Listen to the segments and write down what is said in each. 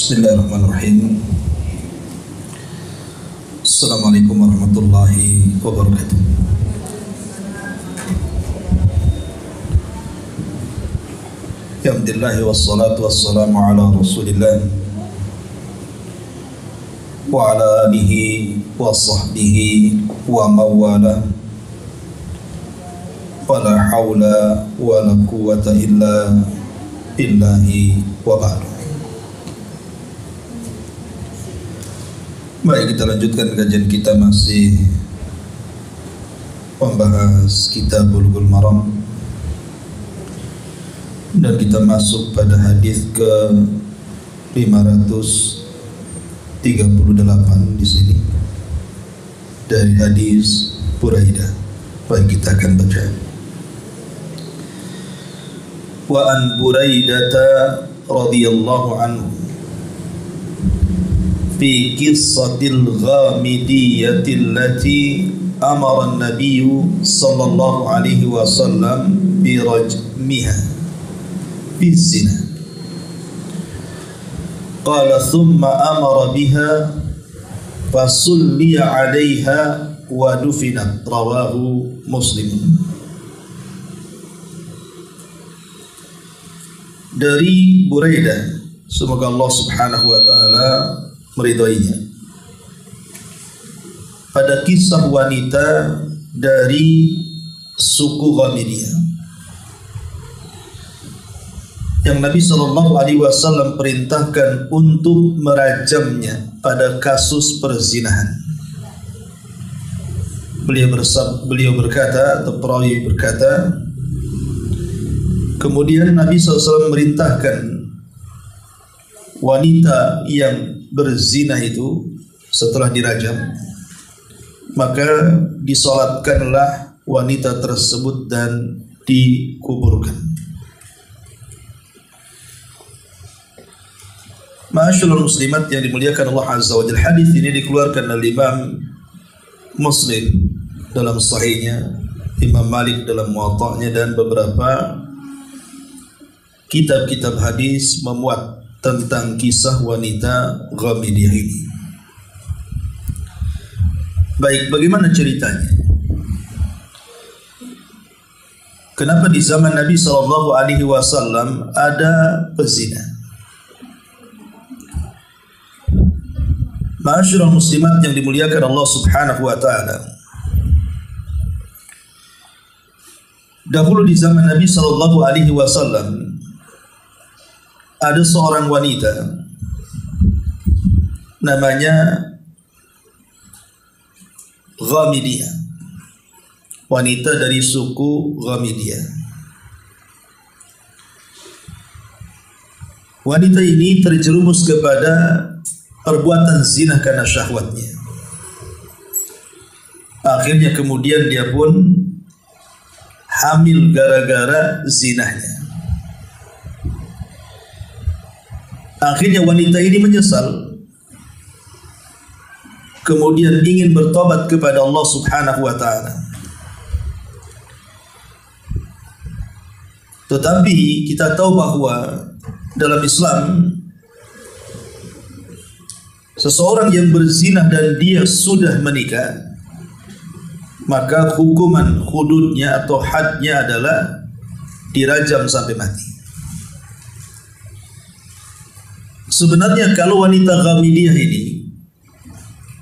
Bismillahirrahmanirrahim. Assalamualaikum warahmatullahi wabarakatuh. Alhamdulillah wassalatu wassalamu ala Rasulillah wa ala alihi wa sahbihi wa mawala. Wala hawla wala quwwata illa billahi wa ba'du. Baik, kita lanjutkan kajian kita, masih membahas kitab Bulughul Maram, dan kita masuk pada hadis ke 538 di sini dari hadis Buraidah. Baik, kita akan baca. Wa an Buraidah radhiyallahu anhu fi qissatil ghamidiyyatil lati amara an-nabiy sallallahu alaihi wasallam bi rajmiha fi zina. Qala thumma amara biha fasulliya 'alaiha wa dufinat. Rawahu Muslim. Dari Buraidah, semoga Allah Subhanahu wa taala meridhoinya, pada kisah wanita dari suku Ghamidiyah yang Nabi SAW perintahkan untuk merajamnya pada kasus perzinahan. Beliau berkata, atau perawi berkata, kemudian Nabi SAW memerintahkan wanita yang berzina itu setelah dirajam, maka disolatkanlah wanita tersebut dan dikuburkan. Ma'asyiral muslimat yang dimuliakan Allah Azza wa Jalla, hadis ini dikeluarkan oleh Imam Muslim dalam sahihnya, Imam Malik dalam Muwatta'nya, dan beberapa kitab-kitab hadis memuat tentang kisah wanita Ghamidiyah ini. Baik, bagaimana ceritanya? Kenapa di zaman Nabi SAW ada pezina? Ma'asyiral muslimat yang dimuliakan Allah Subhanahu wa taala, dahulu di zaman Nabi SAW ada seorang wanita namanya Ghamidiyah, wanita dari suku Ghamidiyah. Wanita ini terjerumus kepada perbuatan zina karena syahwatnya. Akhirnya kemudian dia pun hamil gara-gara zinahnya. Akhirnya wanita ini menyesal, kemudian ingin bertobat kepada Allah Subhanahu wa taala. Tetapi kita tahu bahwa dalam Islam, seseorang yang berzina dan dia sudah menikah, maka hukuman hududnya atau hadnya adalah dirajam sampai mati. Sebenarnya kalau wanita Ghamidiyah ini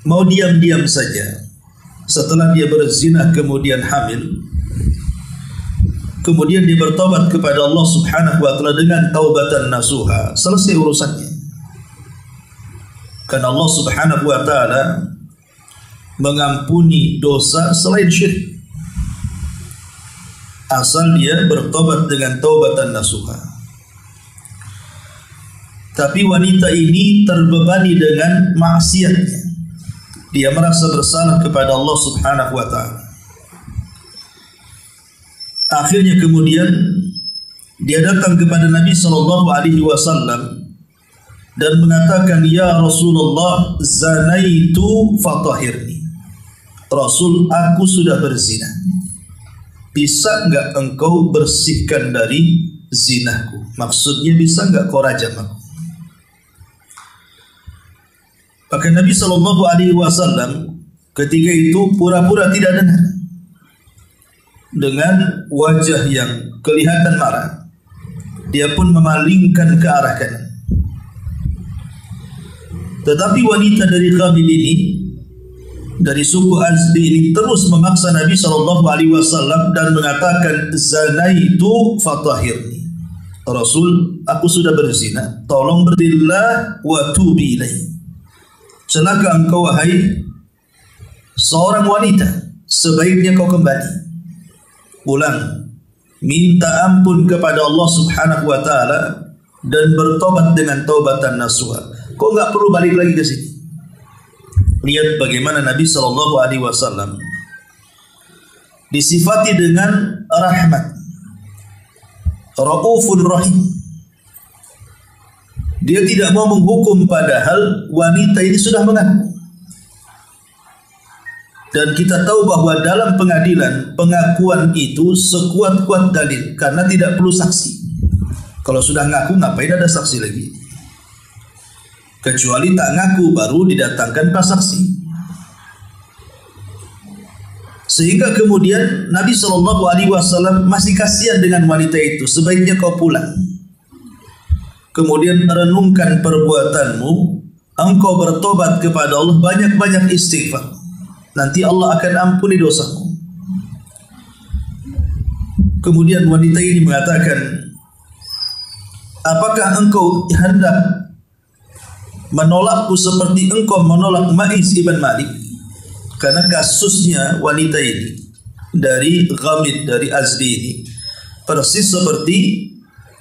mau diam-diam saja setelah dia berzina kemudian hamil, kemudian dia bertobat kepada Allah Subhanahu wa taala dengan taubatan nasuha, selesai urusannya. Karena Allah Subhanahu wa taala mengampuni dosa selain syirik, asal dia bertobat dengan taubatan nasuha. Tapi wanita ini terbebani dengan maksiatnya. Dia merasa bersalah kepada Allah Subhanahu wa taala. Akhirnya kemudian dia datang kepada Nabi SAW dan mengatakan, "Ya Rasulullah, zanaitu fatahirni." Rasul, aku sudah berzina. Bisa enggak engkau bersihkan dari zinaku? Maksudnya bisa enggak kau rajam aku? Maka Nabi SAW ketika itu pura-pura tidak dengar, dengan wajah yang kelihatan marah, dia pun memalingkan ke arah kanan. Tetapi wanita dari Ghamid ini, dari suku Azdi ini, terus memaksa Nabi SAW dan mengatakan, zanaitu fatahirni. Rasul, aku sudah berzina, tolong berdirilah wa tubi ilaih. Celaka engkau wahai seorang wanita, sebaiknya kau kembali pulang, minta ampun kepada Allah Subhanahu wa taala dan bertobat dengan taubatan nasuha. Kau enggak perlu balik lagi ke sini. Lihat bagaimana Nabi SAW disifati dengan rahmat, Raufun Rahim. Dia tidak mau menghukum padahal wanita ini sudah mengaku. Dan kita tahu bahwa dalam pengadilan pengakuan itu sekuat-kuat dalil, karena tidak perlu saksi. Kalau sudah ngaku ngapain ada saksi lagi? Kecuali tak ngaku baru didatangkan prasaksi. Sehingga kemudian Nabi SAW masih kasihan dengan wanita itu. Sebaiknya kau pulang. Kemudian renungkan perbuatanmu. Engkau bertobat kepada Allah, banyak-banyak istighfar. Nanti Allah akan ampuni dosamu. Kemudian wanita ini mengatakan, apakah engkau hendak menolakku seperti engkau menolak Ma'iz ibn Malik? Karena kasusnya wanita ini dari Ghamid, dari Azdi ini persis seperti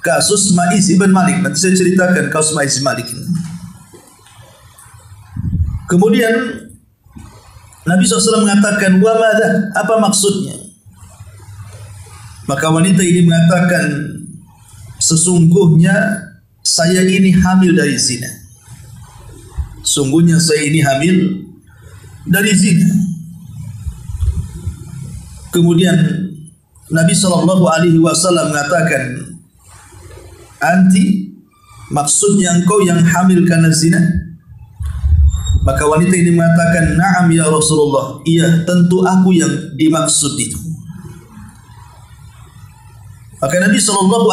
kasus Ma'iz ibn Malik. Nanti saya ceritakan kasus Ma'iz ibn Malik ini. Kemudian Nabi SAW mengatakan, wa madha, apa maksudnya? Maka wanita ini mengatakan, sesungguhnya saya ini hamil dari zina. Sungguhnya saya ini hamil dari zina. Kemudian Nabi SAW mengatakan, anti, maksudnya engkau yang hamil karena zina? Maka wanita ini mengatakan, na'am ya Rasulullah, iya tentu aku yang dimaksud itu. Maka Nabi SAW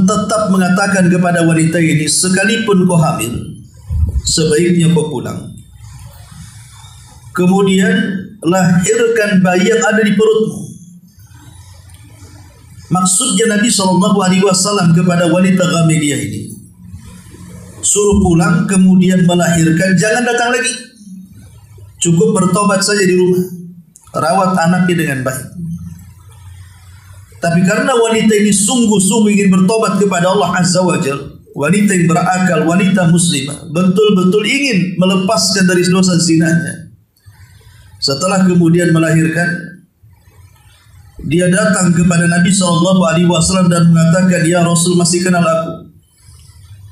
tetap mengatakan kepada wanita ini, sekalipun kau hamil, sebaiknya kau pulang. Kemudian lahirkan bayi yang ada di perutmu. Maksudnya Nabi SAW kepada wanita Ghamidiyah ini, suruh pulang kemudian melahirkan, jangan datang lagi. Cukup bertobat saja di rumah, rawat anaknya dengan baik. Tapi karena wanita ini sungguh-sungguh ingin bertobat kepada Allah Azza wa Jalla, wanita yang berakal, wanita muslimah, betul-betul ingin melepaskan dari dosa zinanya. Setelah kemudian melahirkan, dia datang kepada Nabi SAW dan mengatakan, ya Rasul, masih kenal aku?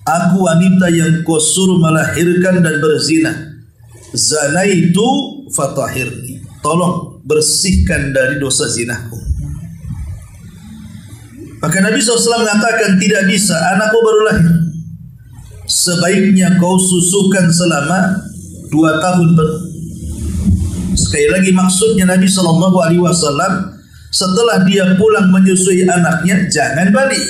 Aku wanita yang kau suruh melahirkan dan berzina. Zanaitu fatahirni. Tolong bersihkan dari dosa zinaku. Maka Nabi SAW mengatakan, tidak bisa, anakku baru lahir. Sebaiknya kau susukan selama 2 tahun penuh. Sekali lagi maksudnya Nabi SAW, setelah dia pulang menyusui anaknya, jangan balik.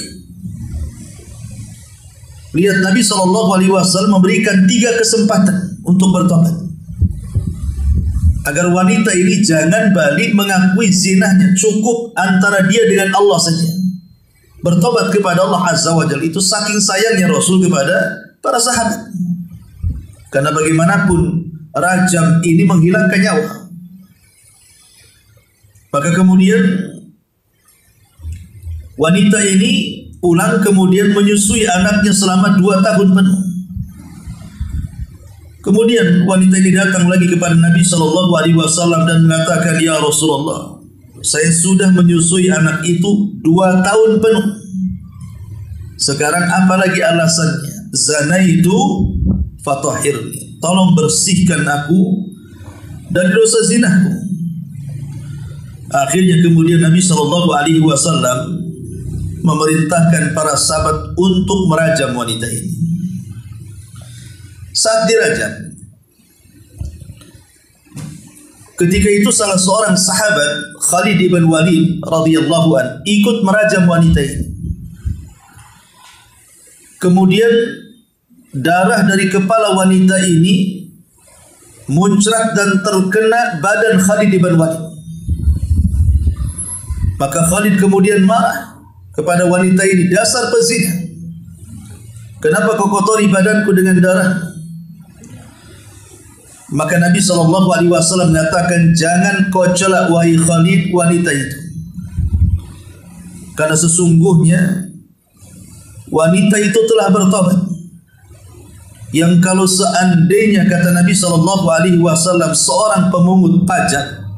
Lihat, Nabi SAW memberikan 3 kesempatan untuk bertobat, agar wanita ini jangan balik mengakui zinahnya. Cukup antara dia dengan Allah saja, bertobat kepada Allah Azza wa Jalla. Itu saking sayangnya Rasul kepada para sahabat. Karena bagaimanapun rajam ini menghilangkan nyawa. Maka kemudian wanita ini pulang kemudian menyusui anaknya selama 2 tahun penuh. Kemudian wanita ini datang lagi kepada Nabi SAW dan mengatakan, ya Rasulullah, saya sudah menyusui anak itu 2 tahun penuh. Sekarang apalagi alasannya? Zanaitu fatahirni. Tolong bersihkan aku dari dosa zinaku. Akhirnya kemudian Nabi SAW memerintahkan para sahabat untuk merajam wanita ini. Saat dirajam, Ketika itu salah seorang sahabat, Khalid ibn Walid radhiyallahu an, ikut merajam wanita ini. Kemudian darah dari kepala wanita ini muncrat dan terkena badan Khalid ibn Walid. Maka Khalid kemudian marah kepada wanita ini, dasar pezina, kenapa kau kotori badanku dengan darah? Maka Nabi SAW mengatakan, jangan kau celak wahai Khalid wanita itu, karena sesungguhnya wanita itu telah bertobat. Yang kalau seandainya, kata Nabi SAW, seorang pemungut pajak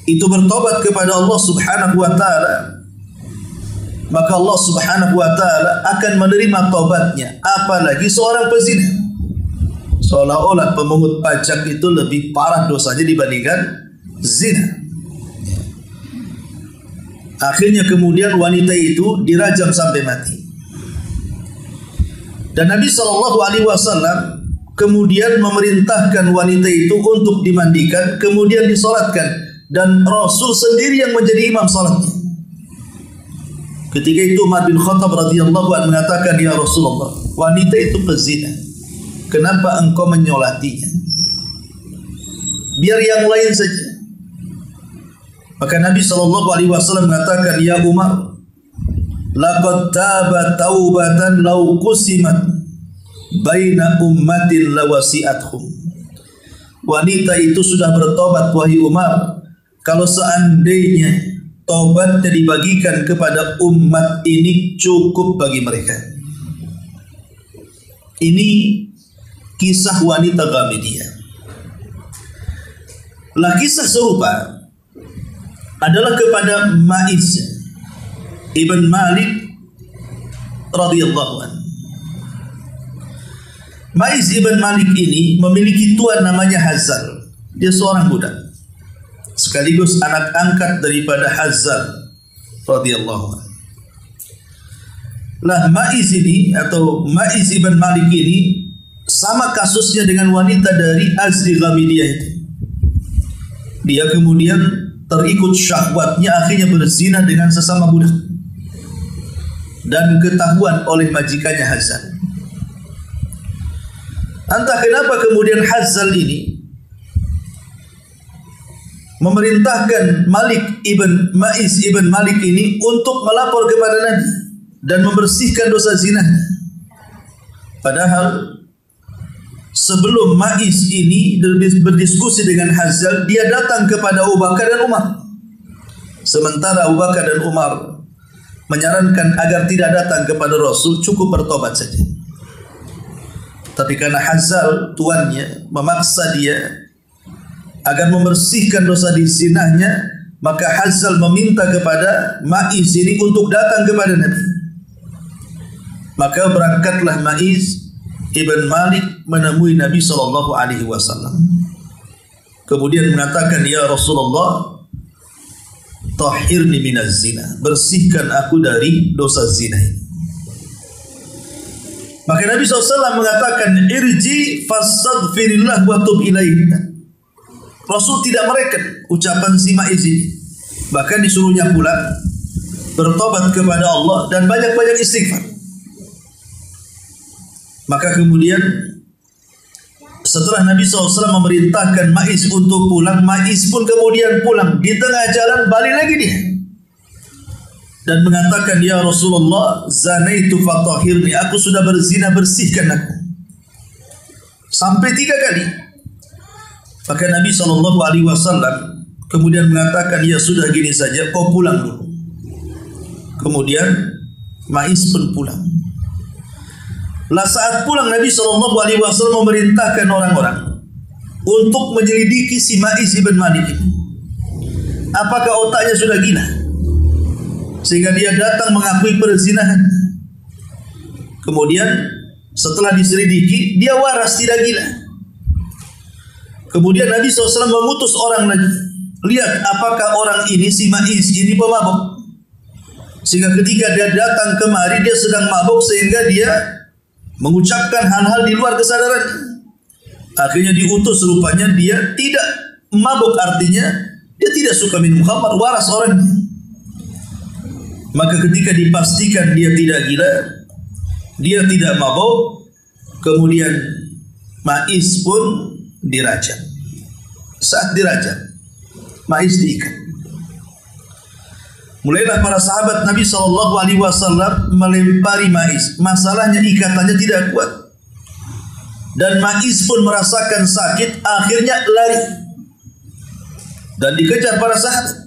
itu bertobat kepada Allah Subhanahu wa taala, maka Allah Subhanahu wa taala akan menerima tobatnya, apalagi seorang pezina. Seolah-olah pemungut pajak itu lebih parah dosanya dibandingkan zina. Akhirnya kemudian wanita itu dirajam sampai mati. Dan Nabi SAW kemudian memerintahkan wanita itu untuk dimandikan, kemudian disolatkan, dan Rasul sendiri yang menjadi imam salatnya. Ketika itu Umar bin Khattab radhiyallahu anhu mengatakan, ya Rasulullah, wanita itu pezina, kenapa engkau menyolatinya? Biar yang lain saja. Maka Nabi SAW mengatakan, ya Umar, laqad taba taubatan law qusimat baina ummatin lawasi'athum. Wanita itu sudah bertobat wahai Umar, kalau seandainya tobatnya dibagikan kepada umat ini cukup bagi mereka. Ini kisah wanita Ghamidiyah. Lah kisah serupa adalah kepada Ma'iz ibn Malik radhiyallahu anhu. Ma'iz ibn Malik ini memiliki tuan namanya Hazzal. Dia seorang budak, sekaligus anak angkat daripada Hazzal radhiyallahu anhu. Lah Ma'iz ini atau Ma'iz ibn Malik ini sama kasusnya dengan wanita dari Azdi Ghamidiyah itu. Dia kemudian terikut syahwatnya, akhirnya berzina dengan sesama budak dan ketahuan oleh majikannya Hazzal. Entah kenapa kemudian Hazzal ini memerintahkan Ma'iz ibn Malik ini untuk melapor kepada Nabi dan membersihkan dosa zinanya. Padahal sebelum Ma'iz ini berdiskusi dengan Hazzal, dia datang kepada Abu Bakar dan Umar. Sementara Abu Bakar dan Umar menyarankan agar tidak datang kepada Rasul, cukup bertobat saja. Tapi karena Hazzal tuannya memaksa dia agar membersihkan dosa di zinahnya, maka Hazzal meminta kepada Ma'iz ini untuk datang kepada Nabi. Maka berangkatlah Ma'iz ibn Malik menemui Nabi SAW. Kemudian mengatakan, ya Rasulullah, tahhirni minaz zina, bersihkan aku dari dosa zina ini. Maka Nabi SAW mengatakan, irji fastaghfirillah wa tub ilaih. Rasul tidak mereken ucapan si Ma'iz ini, bahkan disuruhnya pulang bertobat kepada Allah dan banyak-banyak istighfar. Maka kemudian setelah Nabi SAW memerintahkan Ma'iz untuk pulang, Ma'iz pun kemudian pulang. Di tengah jalan balik lagi dia dan mengatakan, ya Rasulullah, zanaitu fatahhirni, aku sudah berzina, bersihkan aku. Sampai 3 kali. Maka Nabi SAW kemudian mengatakan, ya sudah, gini saja, kau pulang dulu. Kemudian Ma'iz pun pulang. Lah saat pulang, Nabi SAW memerintahkan orang-orang untuk menyelidiki si Ma'iz ibn Malik ini. Apakah otaknya sudah gila sehingga dia datang mengakui perzinahan? Kemudian setelah diselidiki, dia waras, tidak gila. Kemudian Nabi SAW mengutus orang lagi, lihat apakah orang ini, si Ma'iz ini, pemabuk. Sehingga ketika dia datang kemari, dia sedang mabuk sehingga dia mengucapkan hal-hal di luar kesadaran. Akhirnya diutus, rupanya dia tidak mabuk, artinya dia tidak suka minum khamar, waras orangnya. Maka ketika dipastikan dia tidak gila, dia tidak mabuk, kemudian Maiz pun dirajam. Saat dirajam, Maiz diikat. Mulailah para sahabat Nabi SAW melempari Maiz. Masalahnya ikatannya tidak kuat, dan Maiz pun merasakan sakit. Akhirnya lari dan dikejar para sahabat.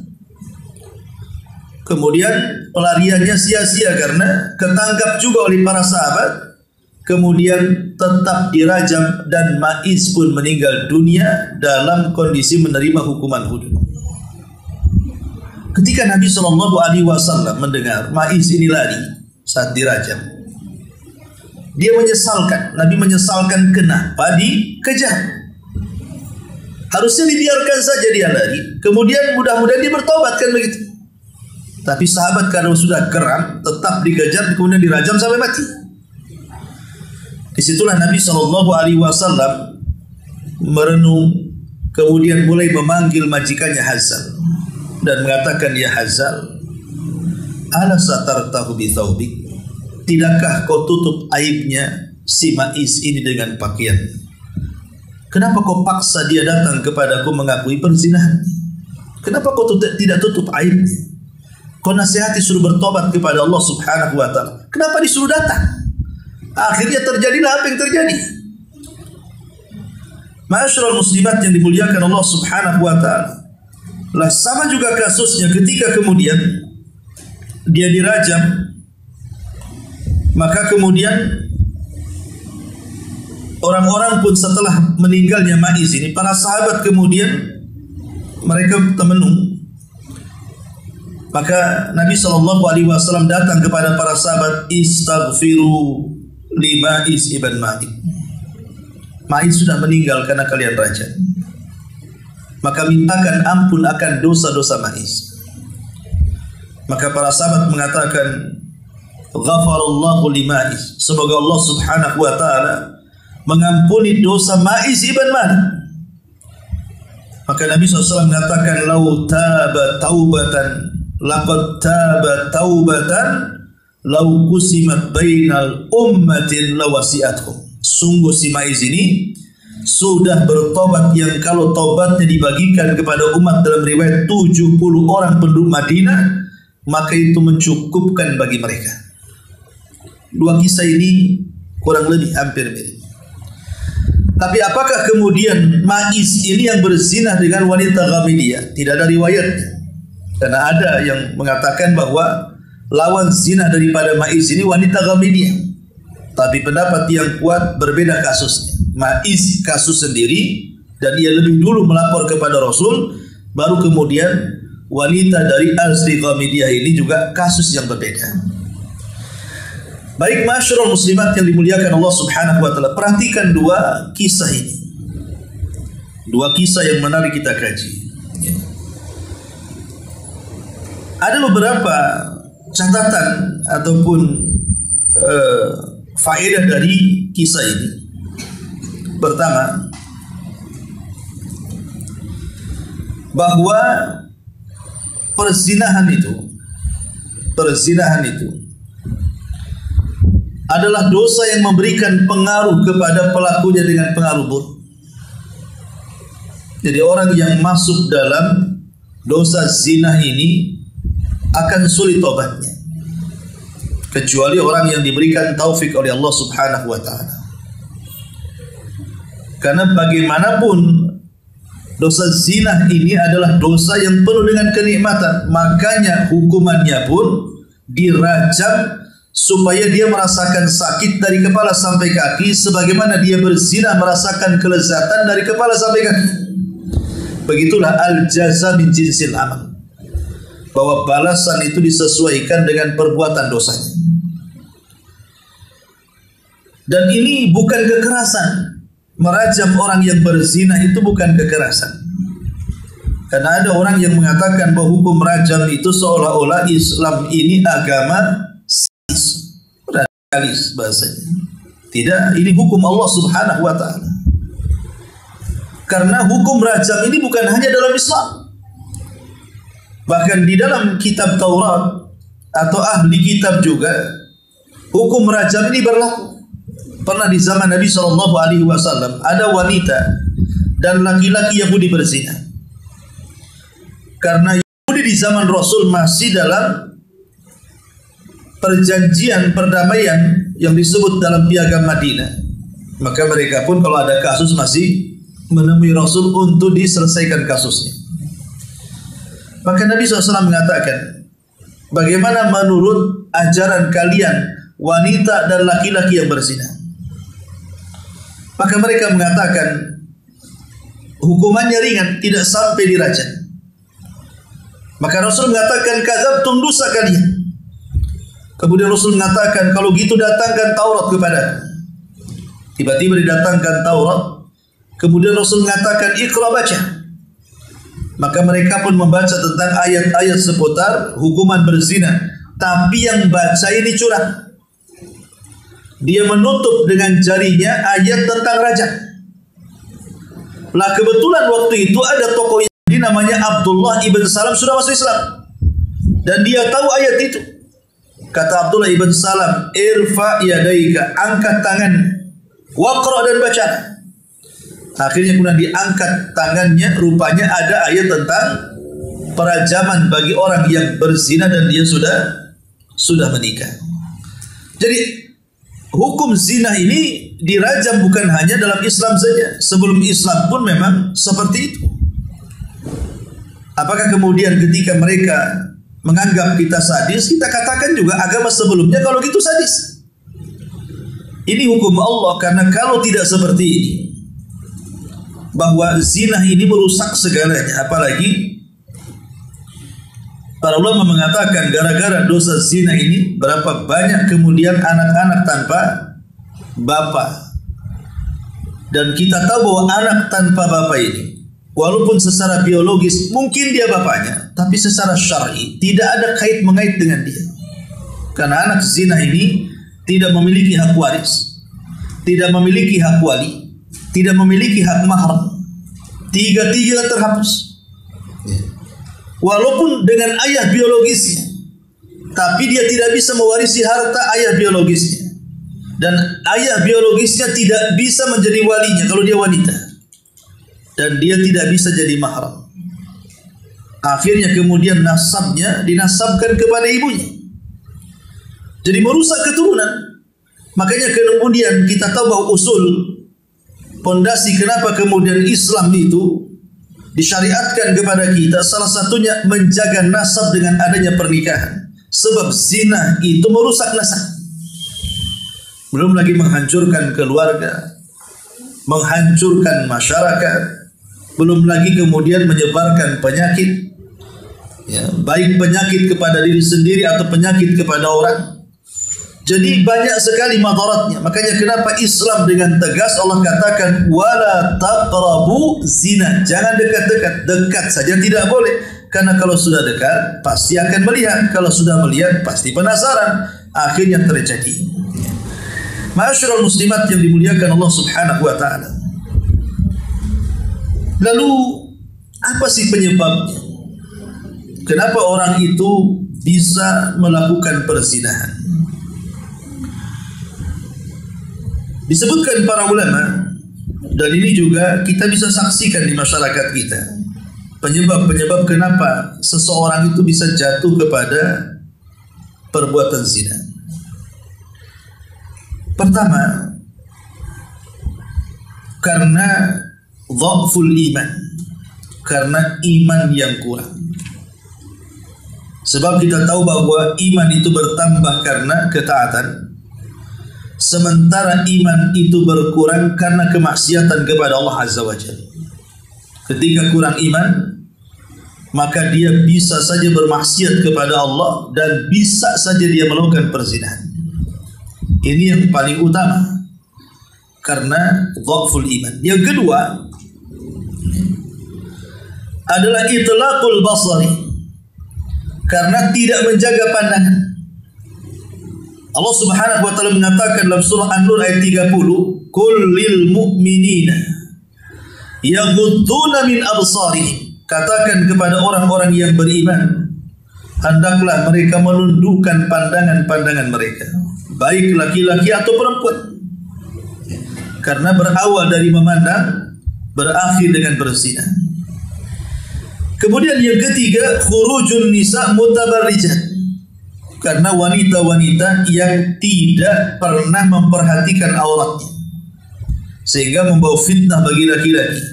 Kemudian pelariannya sia-sia karena ketangkap juga oleh para sahabat. Kemudian tetap dirajam dan Maiz pun meninggal dunia dalam kondisi menerima hukuman hudud. Ketika Nabi SAW mendengar Maiz ini lari saat dirajam, dia menyesalkan. Nabi menyesalkan kenapa dikejar. Harusnya dibiarkan saja dia lari, kemudian mudah-mudahan dia bertobat, kan begitu. Tapi sahabat karena sudah geram, tetap dikejar, kemudian dirajam sampai mati. Disitulah Nabi SAW merenung, kemudian mulai memanggil majikannya Hazal dan mengatakan, ya Hazal, ala satartahu bi thawbik, tidakkah kau tutup aibnya si Maiz ini dengan pakaian? Kenapa kau paksa dia datang kepadaku mengakui perzinahan? Kenapa kau tidak tutup aibnya? Kau nasihati suruh bertobat kepada Allah Subhanahu wa ta'ala. Kenapa disuruh datang? Akhirnya terjadilah apa yang terjadi. Ma'asyiral muslimat yang dimuliakan Allah Subhanahu wa ta'ala. Lah sama juga kasusnya ketika kemudian dia dirajam, maka kemudian orang-orang pun setelah meninggalnya Maiz ini, para sahabat kemudian mereka temenung. Maka Nabi SAW datang kepada para sahabat, istaghfiru li Maiz ibn Malik. Maiz sudah meninggal karena kalian rajam. Maka mintakan ampun akan dosa-dosa Maiz. Maka para sahabat mengatakan, ghafarallahu li Maiz, semoga Allah Subhanahu wa ta'ala mengampuni dosa Maiz ibn Malik. Maka Nabi SAW mengatakan, lau taba taubatan laqad taba taubatan lau kusimat bainal ummatin lawasi'atuhum. Sungguh si Maiz ini sudah bertobat yang kalau tobatnya dibagikan kepada umat dalam riwayat 70 orang penduduk Madinah, maka itu mencukupkan bagi mereka. Dua kisah ini kurang lebih hampir mirip. Tapi apakah kemudian Maiz ini yang berzina dengan wanita Ghamidiyah? Tidak ada riwayatnya. Karena ada yang mengatakan bahwa lawan zina daripada Maiz ini wanita Ghamidiyah. Tapi pendapat yang kuat berbeda kasusnya. Maiz kasus sendiri dan ia lebih dulu melapor kepada Rasul, baru kemudian wanita dari asli Ghamidiyah ini juga kasus yang berbeda. Baik, ma'asyiral muslimat yang dimuliakan Allah Subhanahu wa ta'ala, perhatikan dua kisah ini. Dua kisah yang menarik kita kaji. Ada beberapa catatan ataupun faedah dari kisah ini. Pertama, bahwa perzinahan itu adalah dosa yang memberikan pengaruh kepada pelakunya dengan pengaruh buruk. Jadi orang yang masuk dalam dosa zina ini akan sulit tobatnya, kecuali orang yang diberikan taufik oleh Allah Subhanahu wa ta'ala. Karena bagaimanapun dosa zina ini adalah dosa yang penuh dengan kenikmatan, makanya hukumannya pun dirajam supaya dia merasakan sakit dari kepala sampai kaki, sebagaimana dia berzina merasakan kelezatan dari kepala sampai kaki. Begitulah al-jaza min jinsil amal, bahwa balasan itu disesuaikan dengan perbuatan dosanya. Dan ini bukan kekerasan. Merajam orang yang berzina itu bukan kekerasan. Karena ada orang yang mengatakan bahwa hukum rajam itu seolah-olah Islam ini agama radikalis bahasanya. Tidak, ini hukum Allah Subhanahu wa ta'ala. Karena hukum rajam ini bukan hanya dalam Islam, bahkan di dalam kitab Taurat atau ahli kitab juga hukum rajam ini berlaku. Pernah di zaman Nabi SAW ada wanita dan laki-laki Yahudi berzina. Karena Yahudi di zaman Rasul masih dalam perjanjian perdamaian yang disebut dalam Piagam Madinah, maka mereka pun kalau ada kasus masih menemui Rasul untuk diselesaikan kasusnya. Maka Nabi SAW mengatakan, bagaimana menurut ajaran kalian wanita dan laki-laki yang berzina? Maka mereka mengatakan hukumannya ringan, tidak sampai dirajam. Maka Rasul mengatakan, kadzabtum, dosa kalian. Kemudian Rasul mengatakan, kalau gitu datangkan Taurat kepada. Tiba-tiba didatangkan Taurat. Kemudian Rasul mengatakan, Iqra, baca. Maka mereka pun membaca tentang ayat-ayat seputar hukuman berzina. Tapi yang baca ini curang. Dia menutup dengan jarinya ayat tentang rajam. Lah kebetulan waktu itu ada tokoh Yahudi namanya Abdullah ibn Salam sudah masuk Islam. Dan dia tahu ayat itu. Kata Abdullah ibn Salam, irfa yadaika, angkat tangan, waqra, dan baca. Akhirnya kemudian diangkat tangannya, rupanya ada ayat tentang perajaman bagi orang yang berzina dan dia sudah menikah. Jadi hukum zina ini dirajam bukan hanya dalam Islam saja. Sebelum Islam pun memang seperti itu. Apakah kemudian ketika mereka menganggap kita sadis, kita katakan juga agama sebelumnya kalau gitu sadis. Ini hukum Allah, karena kalau tidak seperti ini, bahwa zina ini merusak segalanya. Apalagi para ulama mengatakan gara-gara dosa zina ini berapa banyak kemudian anak-anak tanpa bapak. Dan kita tahu bahwa anak tanpa bapak ini, walaupun secara biologis mungkin dia bapaknya, tapi secara syar'i tidak ada kait mengait dengan dia. Karena anak zina ini tidak memiliki hak waris, tidak memiliki hak wali, tidak memiliki hak mahram. Tiga-tiga terhapus. Walaupun dengan ayah biologisnya, tapi dia tidak bisa mewarisi harta ayah biologisnya. Dan ayah biologisnya tidak bisa menjadi walinya kalau dia wanita. Dan dia tidak bisa jadi mahram. Akhirnya kemudian nasabnya dinasabkan kepada ibunya. Jadi merusak keturunan. Makanya kemudian kita tahu bahwa usul pondasi kenapa kemudian Islam itu disyariatkan kepada kita, salah satunya menjaga nasab dengan adanya pernikahan. Sebab zina itu merusak nasab. Belum lagi menghancurkan keluarga, menghancurkan masyarakat, belum lagi kemudian menyebarkan penyakit, ya, baik penyakit kepada diri sendiri atau penyakit kepada orang. Jadi banyak sekali madaratnya. Makanya kenapa Islam dengan tegas Allah katakan wala taqrabu zina, jangan dekat-dekat. Dekat saja tidak boleh, karena kalau sudah dekat pasti akan melihat, kalau sudah melihat pasti penasaran, akhirnya terjadi. Ma'asyiral muslimat yang dimuliakan Allah Subhanahu wa taala. Lalu apa sih penyebabnya? Kenapa orang itu bisa melakukan perzinahan? Disebutkan para ulama, dan ini juga kita bisa saksikan di masyarakat kita, penyebab-penyebab kenapa seseorang itu bisa jatuh kepada perbuatan zina. Pertama, karena dhaful iman, karena iman yang kurang. Sebab kita tahu bahwa iman itu bertambah karena ketaatan, sementara iman itu berkurang karena kemaksiatan kepada Allah Azza wa Jalla. Ketika kurang iman, maka dia bisa saja bermaksiat kepada Allah dan bisa saja dia melakukan perzinahan. Ini yang paling utama, karena dhaful iman. Yang kedua adalah itlaqul basari, karena tidak menjaga pandangan. Allah Subhanahu wa taala mengatakan dalam surah An-Nur ayat 30, "Qul lil mu'minina Yaghudduna min absarihim, katakan kepada orang-orang yang beriman, hendaklah mereka menundukkan pandangan-pandangan mereka, baik laki-laki atau perempuan. Karena berawal dari memandang, berakhir dengan berzina. Kemudian yang ketiga, khurujun nisa mutabarrijat, karena wanita-wanita yang tidak pernah memperhatikan auratnya, sehingga membawa fitnah bagi laki-laki.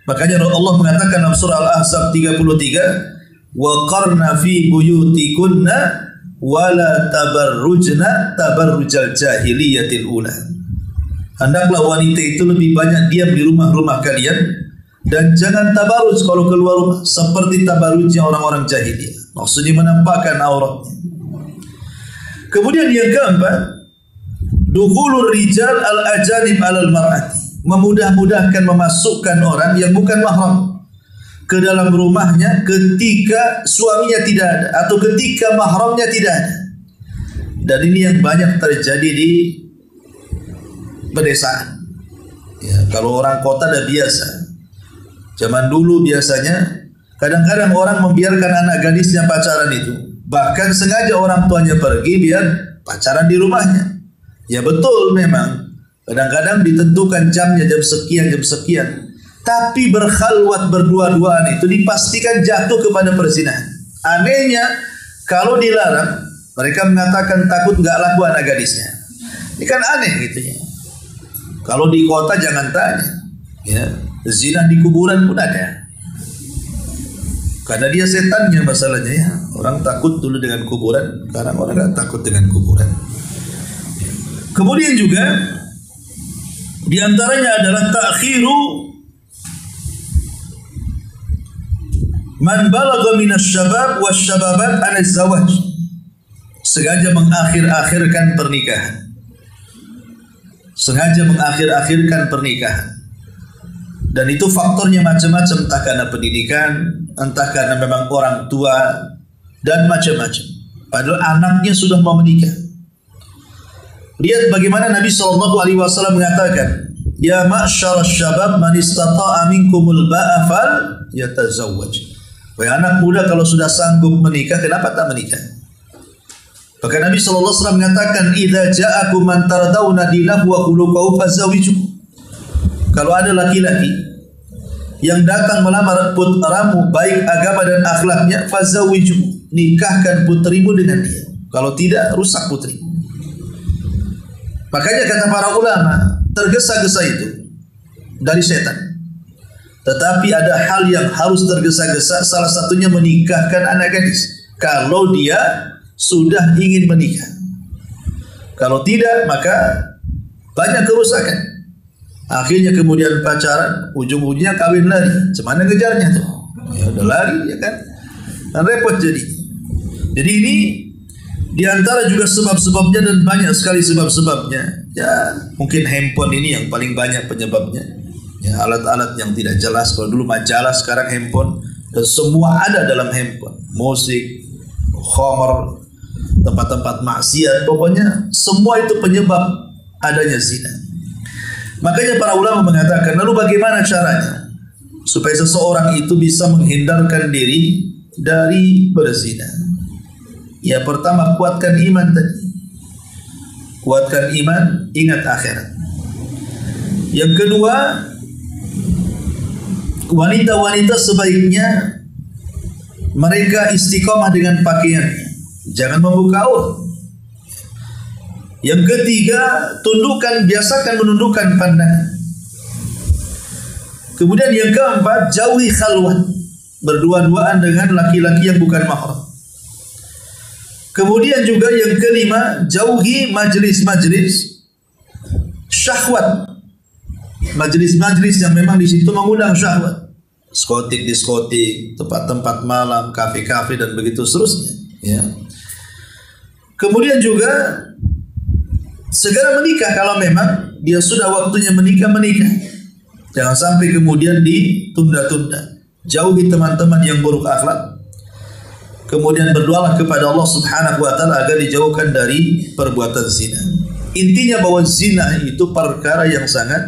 Makanya Allah mengatakan dalam surah Al-Ahzab 33, wa qarna fi buyutikunna wa la tabarrujna tabarrujal jahiliyatil ula. Hendaklah wanita itu lebih banyak diam di rumah-rumah kalian dan jangan tabarruj kalau keluar rumah seperti tabarrujnya orang-orang jahiliyah. Maksudnya menampakkan auratnya. Kemudian yang keempat, dukhulur rijal al-ajanib alal mar'ati, memudah-mudahkan memasukkan orang yang bukan mahram ke dalam rumahnya ketika suaminya tidak ada atau ketika mahramnya tidak ada. Dan ini yang banyak terjadi di pedesaan. Ya, kalau orang kota dah biasa. Zaman dulu biasanya kadang-kadang orang membiarkan anak gadisnya pacaran itu. Bahkan sengaja orang tuanya pergi biar pacaran di rumahnya. Ya betul memang. Kadang-kadang ditentukan jamnya jam sekian. Tapi berkhalwat berdua-duaan itu dipastikan jatuh kepada perzinahan. Anehnya kalau dilarang, mereka mengatakan takut nggak laku anak gadisnya. Ini kan aneh gitu ya. Kalau di kota jangan tanya. Ya, zina di kuburan pun ada. Karena dia setannya masalahnya ya. Orang takut dulu dengan kuburan, sekarang orang tidak takut dengan kuburan. Kemudian juga di antaranya adalah ta'khiru man balagha minasy-syabab wasy-syababat 'an az-zawaj. Sengaja mengakhir-akhirkan pernikahan. Sengaja mengakhir-akhirkan pernikahan. Dan itu faktornya macam-macam, entah karena pendidikan, entah karena memang orang tua, dan macam-macam. Padahal anaknya sudah mau menikah. Lihat bagaimana Nabi SAW mengatakan, ya ma'syarasy syabab man istata'a minkumul ba'a fal yatazawwaj. Wahai anak muda, kalau sudah sanggup menikah, kenapa tak menikah? Bahkan Nabi SAW mengatakan, idza ja'akum man tardawna dinahu wa khuluquhu fazawwijuhu. Kalau ada laki-laki yang datang melamar putramu baik agama dan akhlaknya, fazawwijuhu, nikahkan putrimu dengan dia. Kalau tidak, rusak putri. Makanya kata para ulama, tergesa-gesa itu dari setan. Tetapi ada hal yang harus tergesa-gesa, salah satunya menikahkan anak gadis. Kalau dia sudah ingin menikah. Kalau tidak, maka banyak kerusakan. Akhirnya kemudian pacaran, ujung-ujungnya kawin lari. Cemana ngejarnya tuh? Ya udah lari, ya kan? Dan repot jadi. Jadi ini di antara juga sebab-sebabnya, dan banyak sekali sebab-sebabnya. Ya mungkin handphone ini yang paling banyak penyebabnya. Ya, alat-alat yang tidak jelas. Kalau dulu majalah, sekarang handphone, dan semua ada dalam handphone. Musik, khamar, tempat-tempat maksiat, pokoknya semua itu penyebab adanya zina. Makanya para ulama mengatakan, lalu bagaimana caranya supaya seseorang itu bisa menghindarkan diri dari berzina? Ya pertama, kuatkan iman tadi. Kuatkan iman, ingat akhirat. Yang kedua, wanita-wanita sebaiknya mereka istiqomah dengan pakaiannya. Jangan membuka aurat. Yang ketiga, tundukkan, biasakan menundukkan pandangan. Kemudian yang keempat, jauhi khalwat, berdua-duaan dengan laki-laki yang bukan mahram. Kemudian juga yang kelima, jauhi majlis-majlis syahwat, majlis-majlis yang memang di situ mengundang syahwat, diskotik, tempat-tempat malam, kafe-kafe dan begitu seterusnya. Ya. Kemudian juga segera menikah kalau memang dia sudah waktunya menikah. Jangan sampai kemudian ditunda-tunda. Jauhi teman-teman yang buruk akhlak. Kemudian berdoalah kepada Allah Subhanahu wa taala agar dijauhkan dari perbuatan zina. Intinya bahwa zina itu perkara yang sangat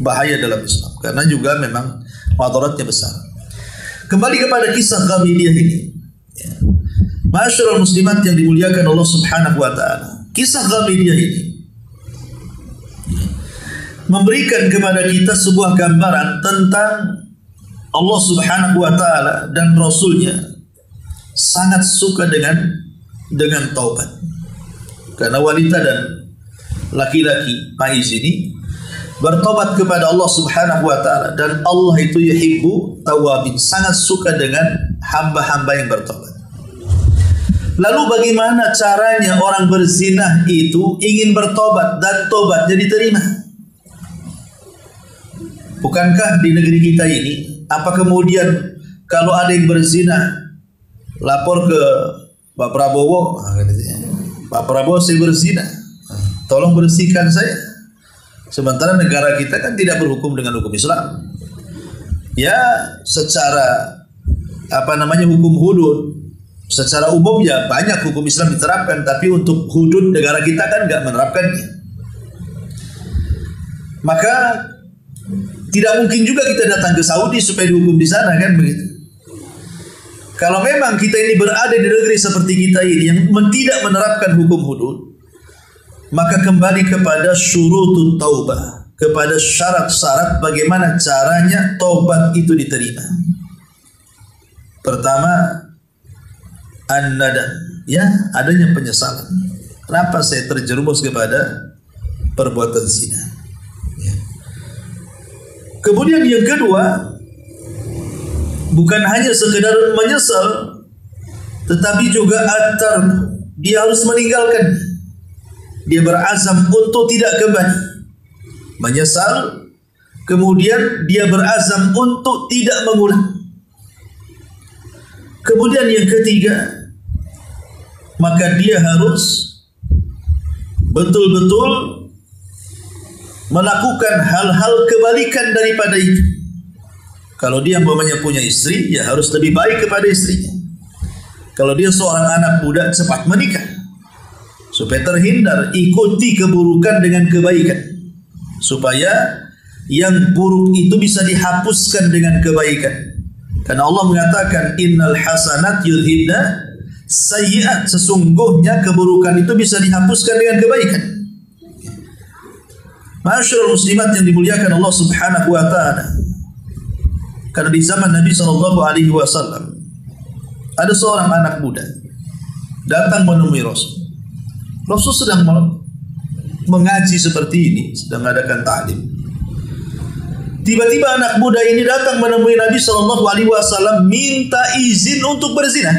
bahaya dalam Islam, karena juga memang Madaratnya besar. Kembali kepada kisah Ghamidiyah ini. Ma'asyiral muslimat yang dimuliakan Allah Subhanahu wa taala. Kisah Ghamidiyah ini memberikan kepada kita sebuah gambaran tentang Allah Subhanahu wa taala dan Rasulnya sangat suka dengan taubat. Karena wanita dan laki-laki maiz ini bertobat kepada Allah Subhanahu wa taala, dan Allah itu yuhibbu tawabin, sangat suka dengan hamba-hamba yang bertobat. Lalu bagaimana caranya orang berzina itu ingin bertobat dan tobatnya diterima? Bukankah di negeri kita ini, apa kemudian kalau ada yang berzina lapor ke Pak Prabowo, Pak Prabowo saya berzina, tolong bersihkan saya. Sementara negara kita kan tidak berhukum dengan hukum Islam. Ya, secara hukum hudud, secara umum ya banyak hukum Islam diterapkan, tapi untuk hudud negara kita kan nggak menerapkannya. Maka tidak mungkin juga kita datang ke Saudi supaya dihukum di sana, kan begitu. Kalau memang kita ini berada di negeri seperti kita ini yang tidak menerapkan hukum hudud, maka kembali kepada syurutut taubah, kepada syarat-syarat bagaimana caranya taubat itu diterima. Pertama, an-nadam, ya, adanya penyesalan. Kenapa saya terjerumus kepada perbuatan zina? Ya. Kemudian yang kedua, bukan hanya sekedar menyesal, tetapi juga dia harus meninggalkan. Dia berazam untuk tidak kembali. Menyesal, kemudian dia berazam untuk tidak mengulang. Kemudian yang ketiga, maka dia harus betul-betul melakukan hal-hal kebalikan daripada itu. Kalau dia umpamanya punya istri, ya harus lebih baik kepada istrinya. Kalau dia seorang anak muda, cepat menikah supaya terhindar, ikuti keburukan dengan kebaikan, supaya yang buruk itu bisa dihapuskan dengan kebaikan. Karena Allah mengatakan innal hasanat yudhibna sayyi'at, sesungguhnya keburukan itu bisa dihapuskan dengan kebaikan. Ma'asyiral muslimat yang dimuliakan Allah Subhanahu wa taala. Karena di zaman Nabi SAW ada seorang anak muda datang menemui Rasul. Rasul sedang mengaji seperti ini, sedang mengadakan ta'lim. Tiba-tiba anak muda ini datang menemui Nabi SAW, minta izin untuk berzina.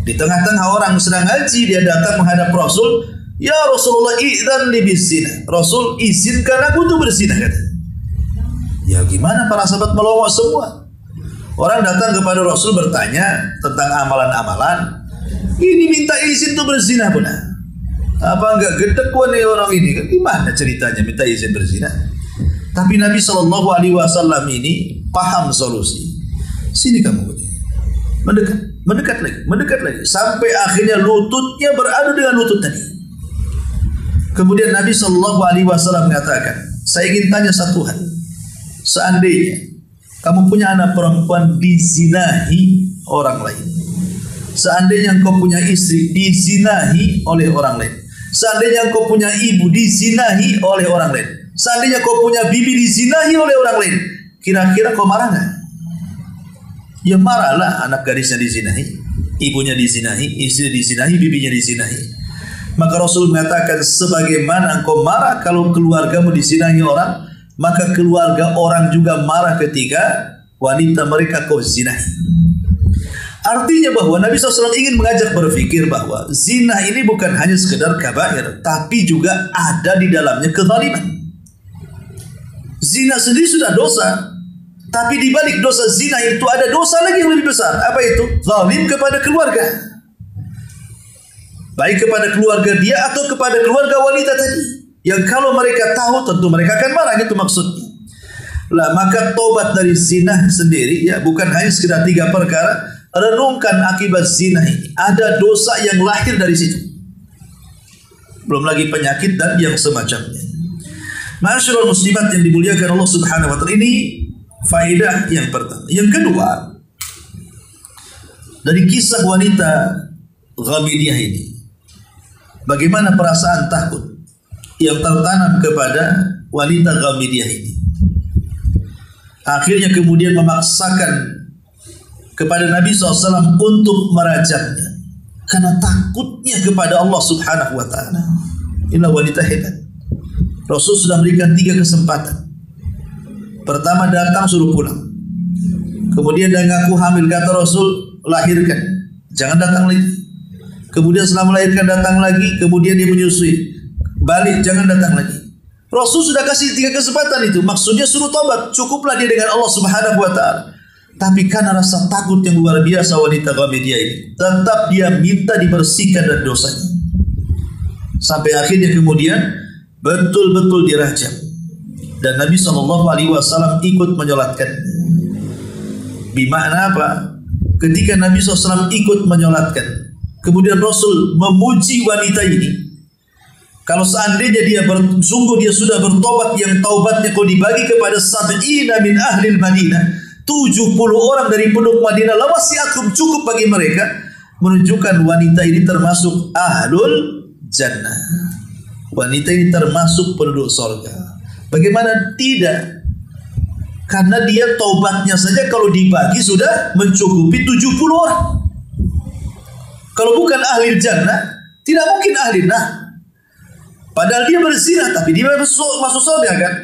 Di tengah-tengah orang sedang ngaji, dia datang menghadap Rasul. Ya Rasulullah, idzan li bizina. Rasul, izinkan aku untuk berzina, kata. Ya gimana, para sahabat melongo semua. Orang datang kepada Rasul bertanya tentang amalan-amalan. Ini minta izin untuk berzina pun. Apa enggak gedek nih orang ini? Gimana ceritanya minta izin berzina? Tapi Nabi SAW ini paham solusi. Sini kamu, mendekat lagi, sampai akhirnya lututnya beradu dengan lutut tadi. Kemudian Nabi SAW mengatakan, saya ingin tanya satu hal. Seandainya kamu punya anak perempuan dizinahi orang lain, seandainya engkau punya istri dizinahi oleh orang lain, seandainya engkau punya ibu dizinahi oleh orang lain, seandainya kau punya bibi dizinahi oleh orang lain, kira-kira kau marah nggak? Ya marahlah, anak gadisnya dizinahi, ibunya dizinahi, istri dizinahi, bibinya dizinahi. Maka Rasul mengatakan, sebagaimana engkau marah kalau keluargamu dizinahi orang, maka keluarga orang juga marah ketika wanita mereka kau zinahi. Artinya bahwa Nabi SAW ingin mengajak berpikir bahwa zina ini bukan hanya sekedar kabair, tapi juga ada di dalamnya kezaliman. Zina sendiri sudah dosa, tapi di balik dosa zina itu ada dosa lagi yang lebih besar. Apa itu? Zalim kepada keluarga. Baik kepada keluarga dia atau kepada keluarga wanita tadi. Yang kalau mereka tahu tentu mereka akan marah, itu maksudnya. Lah, maka tobat dari zina sendiri ya bukan hanya sekedar 3 perkara. Renungkan akibat zina ini. Ada dosa yang lahir dari situ. Belum lagi penyakit dan yang semacamnya. Ma'asyiral muslimat yang dimuliakan Allah Subhanahu wa taala, ini Faedah yang pertama. Yang kedua, dari kisah wanita Ghamidiyah ini, bagaimana perasaan takut yang tertanam kepada wanita Ghamidiyah ini. Akhirnya kemudian memaksakan kepada Nabi SAW untuk merajamnya karena takutnya kepada Allah Subhanahu wa ta'ala. Inilah wanita hebat. Rasul sudah memberikan 3 kesempatan. Pertama, datang suruh pulang. Kemudian dia ngaku hamil, kata Rasul, lahirkan, jangan datang lagi. Kemudian setelah melahirkan datang lagi, kemudian dia menyusui, balik, jangan datang lagi. Rasul sudah kasih 3 kesempatan itu, maksudnya suruh tobat, cukuplah dia dengan Allah Subhanahu wa ta'ala. Tapi karena rasa takut yang luar biasa wanita Ghamidiyah ini, tetap dia minta dibersihkan dari dosanya. Sampai akhirnya kemudian betul-betul dirajam. Dan Nabi SAW ikut menyolatkan. Bermakna apa? Ketika Nabi SAW ikut menyolatkan, kemudian Rasul memuji wanita ini. Kalau seandainya dia sungguh dia sudah bertobat, yang taubatnya kalau dibagi kepada sab'ina min ahlil Madinah, 70 orang dari penduduk Madinah, la wasi'akum, cukup bagi mereka, menunjukkan wanita ini termasuk ahlul jannah. Wanita ini termasuk penduduk surga. Bagaimana tidak? Karena dia taubatnya saja kalau dibagi sudah mencukupi 70 orang. Kalau bukan ahli jannah, tidak mungkin ahli nah. Padahal dia berzina, tapi dia masuk surga kan?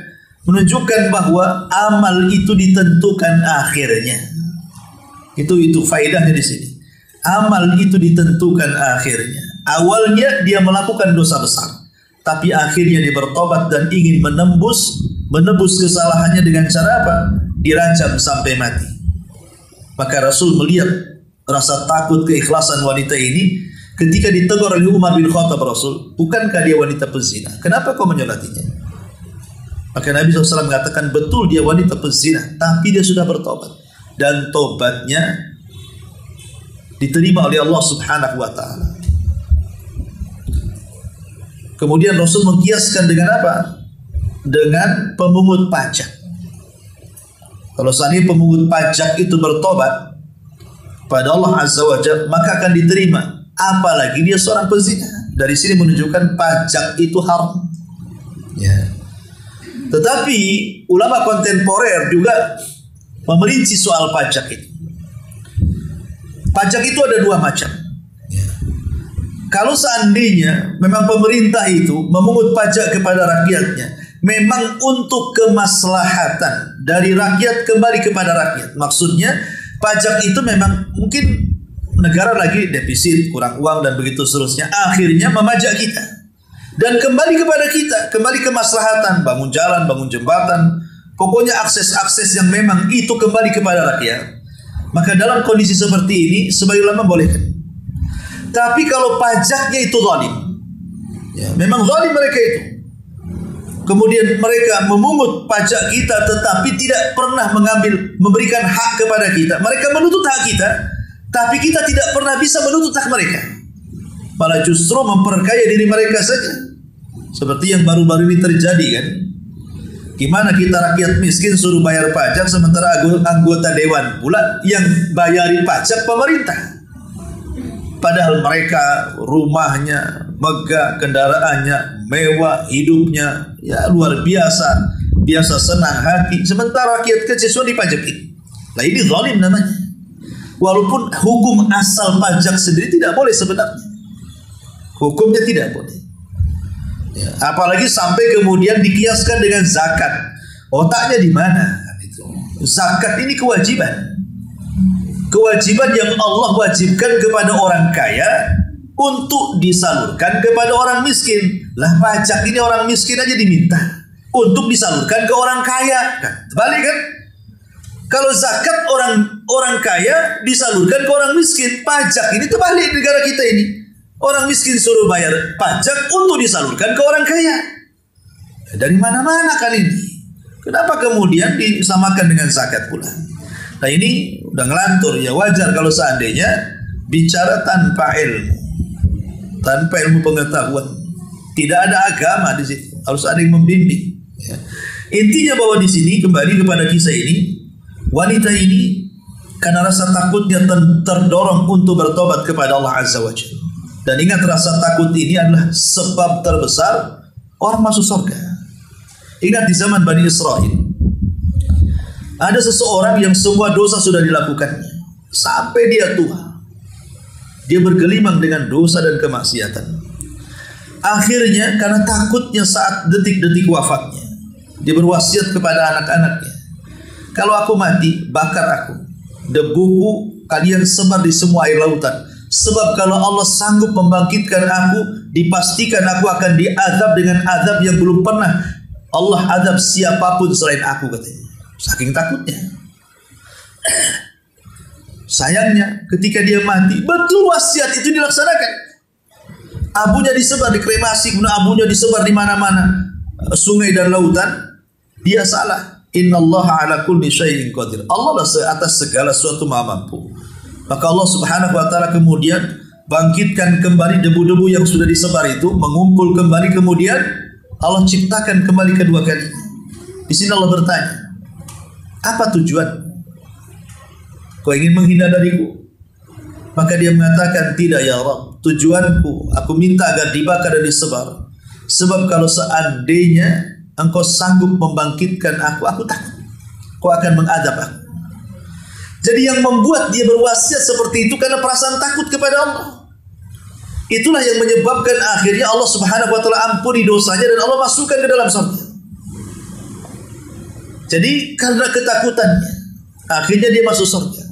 Menunjukkan bahwa amal itu ditentukan akhirnya. Itu faedahnya di sini. Amal itu ditentukan akhirnya. Awalnya dia melakukan dosa besar, tapi akhirnya dia bertobat dan ingin menebus kesalahannya dengan cara apa? Dirajam sampai mati. Maka Rasul melihat rasa takut keikhlasan wanita ini ketika ditegur oleh Umar bin Khattab. Rasul, bukankah dia wanita pezina? Kenapa kau menyolatinya? Maka Nabi SAW mengatakan, betul dia wanita pezina, tapi dia sudah bertobat. Dan tobatnya diterima oleh Allah Subhanahu wa ta'ala. Kemudian Rasul mengkiaskan dengan apa? Dengan pemungut pajak. Kalau seandainya pemungut pajak itu bertobat pada Allah Azza wa Jalla, maka akan diterima. Apalagi dia seorang pezina. Dari sini menunjukkan pajak itu haram. Ya. Tetapi ulama kontemporer juga memerinci soal pajak itu. Pajak itu ada 2 macam. Kalau seandainya memang pemerintah itu memungut pajak kepada rakyatnya, memang untuk kemaslahatan dari rakyat kembali kepada rakyat. Maksudnya pajak itu memang mungkin negara lagi defisit, kurang uang dan begitu seterusnya. Akhirnya memajak kita. Dan kembali kepada kita, kembali kemaslahatan, bangun jalan, bangun jembatan, pokoknya akses-akses yang memang itu kembali kepada rakyat. Maka dalam kondisi seperti ini, sebagai ulama bolehkan. Tapi kalau pajaknya itu zalim, ya, memang zalim mereka itu. Kemudian mereka memungut pajak kita, tetapi tidak pernah memberikan hak kepada kita. Mereka menuntut hak kita, tapi kita tidak pernah bisa menuntut hak mereka. Malah justru memperkaya diri mereka saja. Seperti yang baru-baru ini terjadi kan. Gimana kita rakyat miskin suruh bayar pajak, sementara anggota dewan pula yang bayarin pajak pemerintah. Padahal mereka rumahnya megah, kendaraannya mewah, hidupnya ya luar biasa, biasa senang hati. Sementara rakyat kecil sudah dipajakin. Nah ini zalim namanya. Walaupun hukum asal pajak sendiri tidak boleh sebenarnya. Hukumnya tidak boleh. Ya, apalagi sampai kemudian dikiaskan dengan zakat. Otaknya di mana? Zakat ini kewajiban. Kewajiban yang Allah wajibkan kepada orang kaya untuk disalurkan kepada orang miskin. Lah pajak ini orang miskin aja diminta untuk disalurkan ke orang kaya. Kan? Terbalik kan? Kalau zakat orang kaya disalurkan ke orang miskin, pajak ini terbalik negara kita ini. Orang miskin suruh bayar pajak untuk disalurkan ke orang kaya. Dari mana-mana kan ini. Kenapa kemudian disamakan dengan zakat pula? Nah ini udah ngelantur ya, wajar kalau seandainya bicara tanpa ilmu pengetahuan. Tidak ada agama di situ, harus ada yang membimbing. Ya. Intinya bahwa di sini kembali kepada kisah ini, Wanita ini karena rasa takutnya terdorong untuk bertobat kepada Allah Azza wa Jalla. Dan ingat, rasa takut ini adalah sebab terbesar orang masuk surga. Ingat di zaman Bani Israel, ada seseorang yang semua dosa sudah dilakukannya sampai dia tua. Dia bergelimang dengan dosa dan kemaksiatan. Akhirnya karena takutnya saat detik-detik wafatnya, dia berwasiat kepada anak-anaknya, kalau aku mati, bakar aku. Debuku kalian sebar di semua air lautan. Sebab kalau Allah sanggup membangkitkan aku, dipastikan aku akan diazab dengan azab yang belum pernah Allah azab siapapun selain aku, katanya. Saking takutnya. Sayangnya ketika dia mati, betul wasiat itu dilaksanakan. Abunya disebar di kremasi, kemudian abunya disebar di mana-mana, sungai dan lautan. Dia salah. Innallaha ala kulli syai'in qadir. Allah lah atas segala sesuatu maha mampu. Maka Allah Subhanahu wa taala kemudian bangkitkan kembali debu-debu yang sudah disebar itu, mengumpul kembali, kemudian Allah ciptakan kembali kedua kali. Di sini Allah bertanya, apa tujuan? Kau ingin menghina dariku? Maka dia mengatakan, tidak ya Rabb, tujuanku, aku minta agar dibakar dan disebar. Sebab kalau seandainya engkau sanggup membangkitkan aku takut kau akan mengadab aku. Jadi yang membuat dia berwasiat seperti itu karena perasaan takut kepada Allah. Itulah yang menyebabkan akhirnya Allah Subhanahu wa taala ampuni dosanya dan Allah masukkan ke dalam surga. Jadi karena ketakutannya, akhirnya dia masuk surga.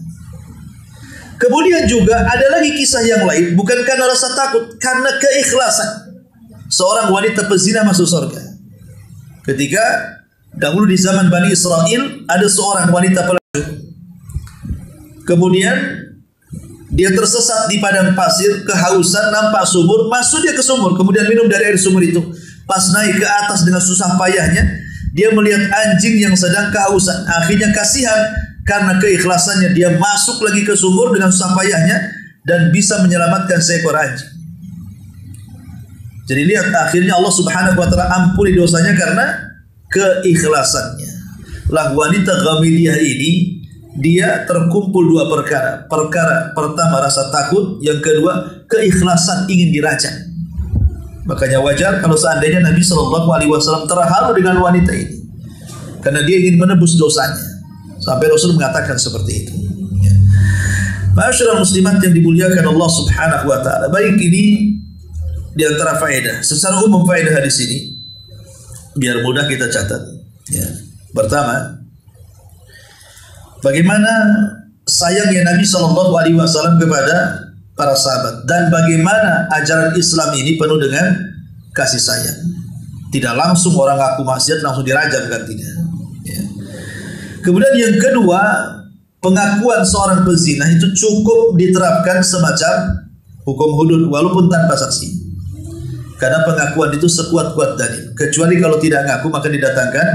Kemudian juga ada lagi kisah yang lain, bukan karena rasa takut, karena keikhlasan. Seorang wanita pezina masuk surga. Ketika dahulu di zaman Bani Israel, ada seorang wanita pelacur. Kemudian dia tersesat di padang pasir, kehausan, nampak sumur, masuk dia ke sumur, kemudian minum dari air sumur itu. Pas naik ke atas dengan susah payahnya, dia melihat anjing yang sedang kehausan. Akhirnya kasihan, karena keikhlasannya dia masuk lagi ke sumur dengan susah payahnya dan bisa menyelamatkan seekor anjing. Jadi lihat, akhirnya Allah Subhanahu wa taala ampuni dosanya karena keikhlasannya. Lah wanita Ghamidiyah ini, dia terkumpul dua perkara. Perkara pertama rasa takut, yang kedua keikhlasan ingin dirajam. Makanya wajar kalau seandainya Nabi SAW terharu dengan wanita ini, karena dia ingin menebus dosanya. Sampai Rasul mengatakan seperti itu. Ya. Ma'asyiral muslimat yang dimuliakan Allah Subhanahu wa taala. Baik, ini di antara faedah. Secara umum faedah hadis ini biar mudah kita catat. Ya. Pertama, bagaimana sayangnya Nabi SAW kepada para sahabat, dan bagaimana ajaran Islam ini penuh dengan kasih sayang. Tidak langsung orang ngaku maksiat langsung dirajam, kan, tidak. Ya. Kemudian yang kedua, pengakuan seorang pezina itu cukup diterapkan semacam hukum hudud walaupun tanpa saksi. Karena pengakuan itu sekuat-kuat dalil. Kecuali kalau tidak ngaku maka didatangkan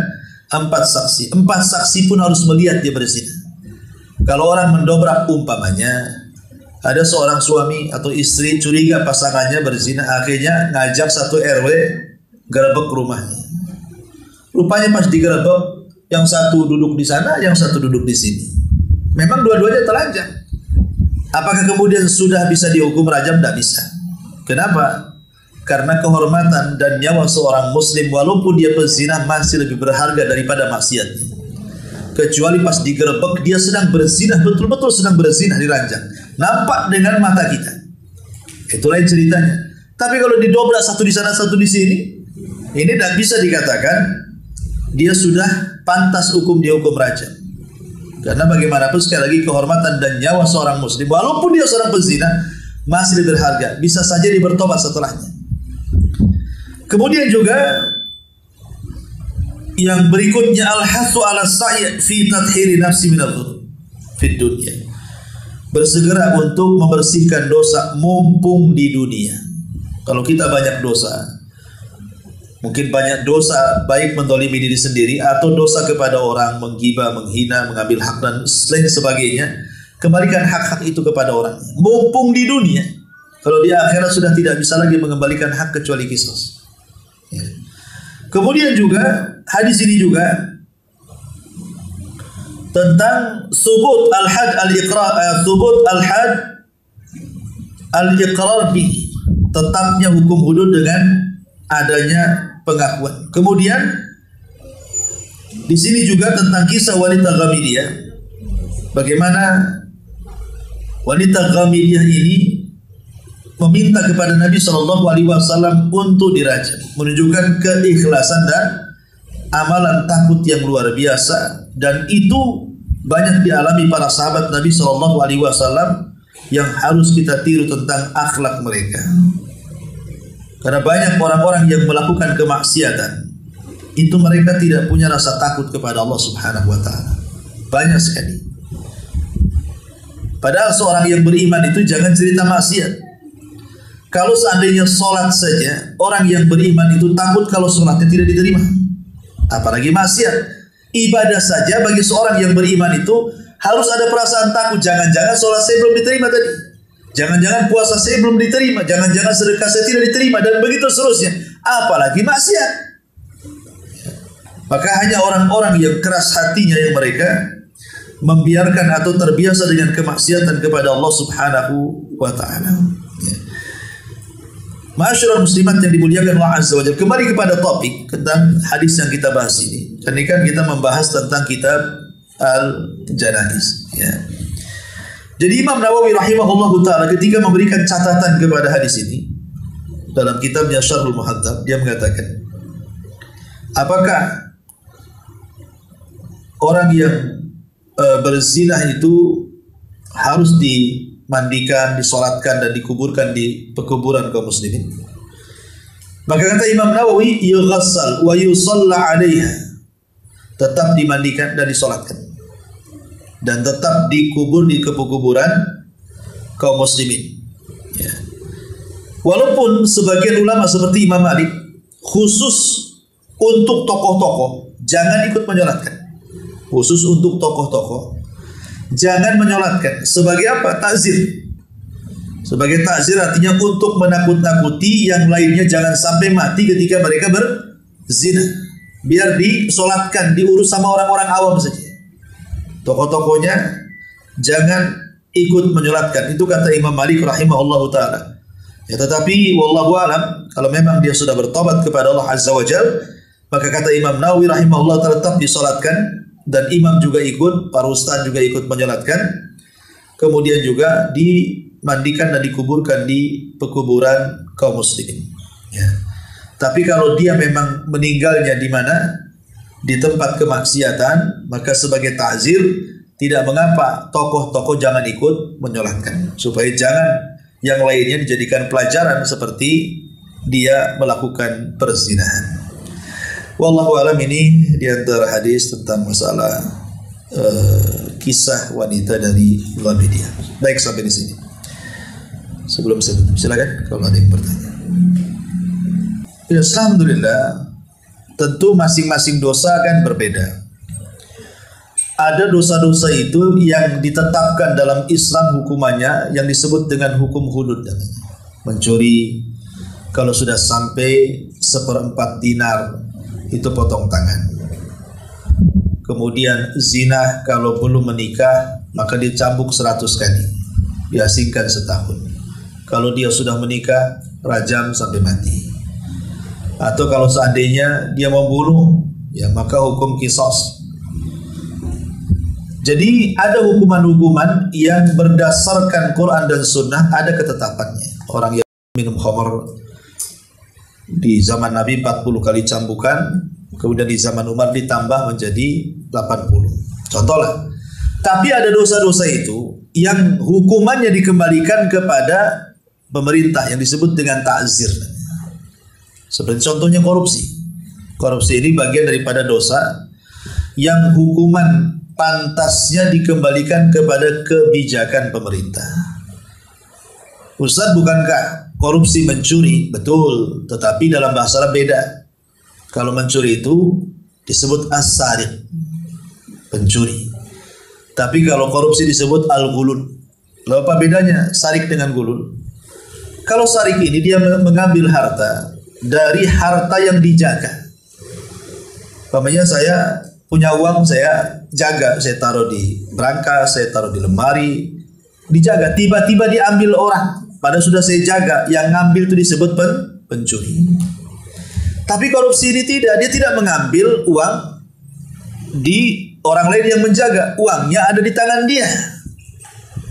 4 saksi. 4 saksi pun harus melihat dia berzina. Kalau orang mendobrak, umpamanya ada seorang suami atau istri curiga pasangannya berzina, akhirnya ngajak satu RW gerebek rumahnya. Rupanya pas digerebek, yang satu duduk di sana, yang satu duduk di sini. Memang dua-duanya telanjang. Apakah kemudian sudah bisa dihukum rajam? Tidak bisa. Kenapa? Karena kehormatan dan nyawa seorang muslim walaupun dia pezina masih lebih berharga daripada maksiatnya. Kecuali pas digerebek dia sedang berzina, betul-betul sedang berzina di ranjang, nampak dengan mata kita. Itu lain ceritanya. Tapi kalau didobrak satu di sana satu di sini, ini tidak bisa dikatakan dia sudah pantas hukum dihukum rajam. Karena bagaimanapun sekali lagi kehormatan dan nyawa seorang muslim walaupun dia seorang pezina masih lebih berharga, bisa saja dia bertobat setelahnya. Kemudian juga yang berikutnya, al-hathu ala sa'i fi tathhiri nafsi minal dhunub fi dunya. Bersegera untuk membersihkan dosa mumpung di dunia. Kalau kita banyak dosa, mungkin banyak dosa baik mendolimi diri sendiri atau dosa kepada orang, menggibah, menghina, mengambil hak dan lain sebagainya, kembalikan hak-hak itu kepada orang mumpung di dunia. Kalau di akhirat sudah tidak bisa lagi mengembalikan hak kecuali qisas. Ya. Kemudian juga hadis ini juga tentang subut al-had al-iqrar, subut al-had al-iqrar bi, tetapnya hukum hudud dengan adanya pengakuan. Kemudian di sini juga tentang kisah wanita Ghamidiyah, bagaimana wanita Ghamidiyah ini meminta kepada Nabi SAW untuk dirajam, menunjukkan keikhlasan dan amalan takut yang luar biasa, dan itu banyak dialami para sahabat Nabi SAW yang harus kita tiru tentang akhlak mereka. Karena banyak orang-orang yang melakukan kemaksiatan itu mereka tidak punya rasa takut kepada Allah Subhanahu wa taala. Banyak sekali. Padahal seorang yang beriman itu jangan cerita maksiat. Kalau seandainya sholat saja, orang yang beriman itu takut kalau sholatnya tidak diterima, apalagi maksiat. Ibadah saja bagi seorang yang beriman itu harus ada perasaan takut. Jangan-jangan sholat saya belum diterima tadi, jangan-jangan puasa saya belum diterima, jangan-jangan sedekah saya tidak diterima, dan begitu seterusnya. Apalagi maksiat. Maka hanya orang-orang yang keras hatinya yang mereka membiarkan atau terbiasa dengan kemaksiatan kepada Allah Subhanahu wa taala. Ma'asyiral muslimat yang dimuliakan Allah Azza wa Jalla, kembali kepada topik tentang hadis yang kita bahas ini. Ini kan kita membahas tentang kitab Al-Janaiz, ya. Jadi Imam Nawawi rahimahullahu taala ketika memberikan catatan kepada hadis ini dalam kitabnya Syarhul Muhadzab, dia mengatakan, apakah orang yang berzina itu harus dimandikan, disolatkan, dan dikuburkan di pekuburan kaum muslimin? Maka kata Imam Nawawi, yughassal wa yusalla 'alaiha, tetap dimandikan dan disolatkan, dan tetap dikubur di pekuburan kaum muslimin, ya. Walaupun sebagian ulama seperti Imam Malik khusus untuk tokoh-tokoh jangan ikut menyolatkan, khusus untuk tokoh-tokoh jangan menyolatkan. Sebagai apa? Takzir. Sebagai takzir artinya untuk menakut-nakuti yang lainnya jangan sampai mati ketika mereka berzina. Biar disolatkan, diurus sama orang-orang awam saja. Tokoh-tokohnya jangan ikut menyolatkan. Itu kata Imam Malik rahimahullahu taala. Ya, tetapi wallahu alam, kalau memang dia sudah bertobat kepada Allah Azza wa Jalla, maka kata Imam Nawawi rahimahullah taala tetap disolatkan, dan imam juga ikut, para ustaz juga ikut menyolatkan, kemudian juga dimandikan dan dikuburkan di pekuburan kaum muslimin, ya. Tapi kalau dia memang meninggalnya di mana? Di tempat kemaksiatan, maka sebagai takzir tidak mengapa tokoh-tokoh jangan ikut menyolatkan, supaya jangan yang lainnya dijadikan pelajaran seperti dia melakukan perzinahan. Wallahu alam, ini di antara hadis tentang masalah kisah wanita dari Ghamidiyah. Baik, sampai di sini. Sebelum saya tutup, silakan kalau ada yang bertanya. Ya, alhamdulillah, tentu masing-masing dosa kan berbeda. Ada dosa-dosa itu yang ditetapkan dalam Islam hukumannya yang disebut dengan hukum hudud. Mencuri, kalau sudah sampai 1/4 dinar itu potong tangan. Kemudian zina, kalau belum menikah maka dicambuk 100 kali, diasingkan setahun. Kalau dia sudah menikah, rajam sampai mati. Atau kalau seandainya dia membunuh, ya maka hukum qisas. Jadi ada hukuman-hukuman yang berdasarkan Quran dan Sunnah, ada ketetapannya. Orang yang minum khamar di zaman Nabi 40 kali cambukan, kemudian di zaman Umar ditambah menjadi 80. Contohlah. Tapi ada dosa-dosa itu yang hukumannya dikembalikan kepada pemerintah yang disebut dengan ta'zir. Seperti contohnya korupsi. Korupsi ini bagian daripada dosa yang hukuman pantasnya dikembalikan kepada kebijakan pemerintah. Ustaz, bukankah korupsi mencuri? Betul, tetapi dalam bahasa Arab beda. Kalau mencuri itu disebut as-sariq, pencuri. Tapi kalau korupsi disebut al-ghulul. Lalu apa bedanya sarik dengan gulul? Kalau sarik ini dia mengambil harta dari harta yang dijaga. Umpamanya saya punya uang saya jaga, saya taruh di brankas, saya taruh di lemari, dijaga. Tiba-tiba diambil orang, padahal sudah saya jaga. Yang ngambil itu disebut pencuri. Tapi korupsi ini tidak, dia tidak mengambil uang di orang lain yang menjaga. Uangnya ada di tangan dia.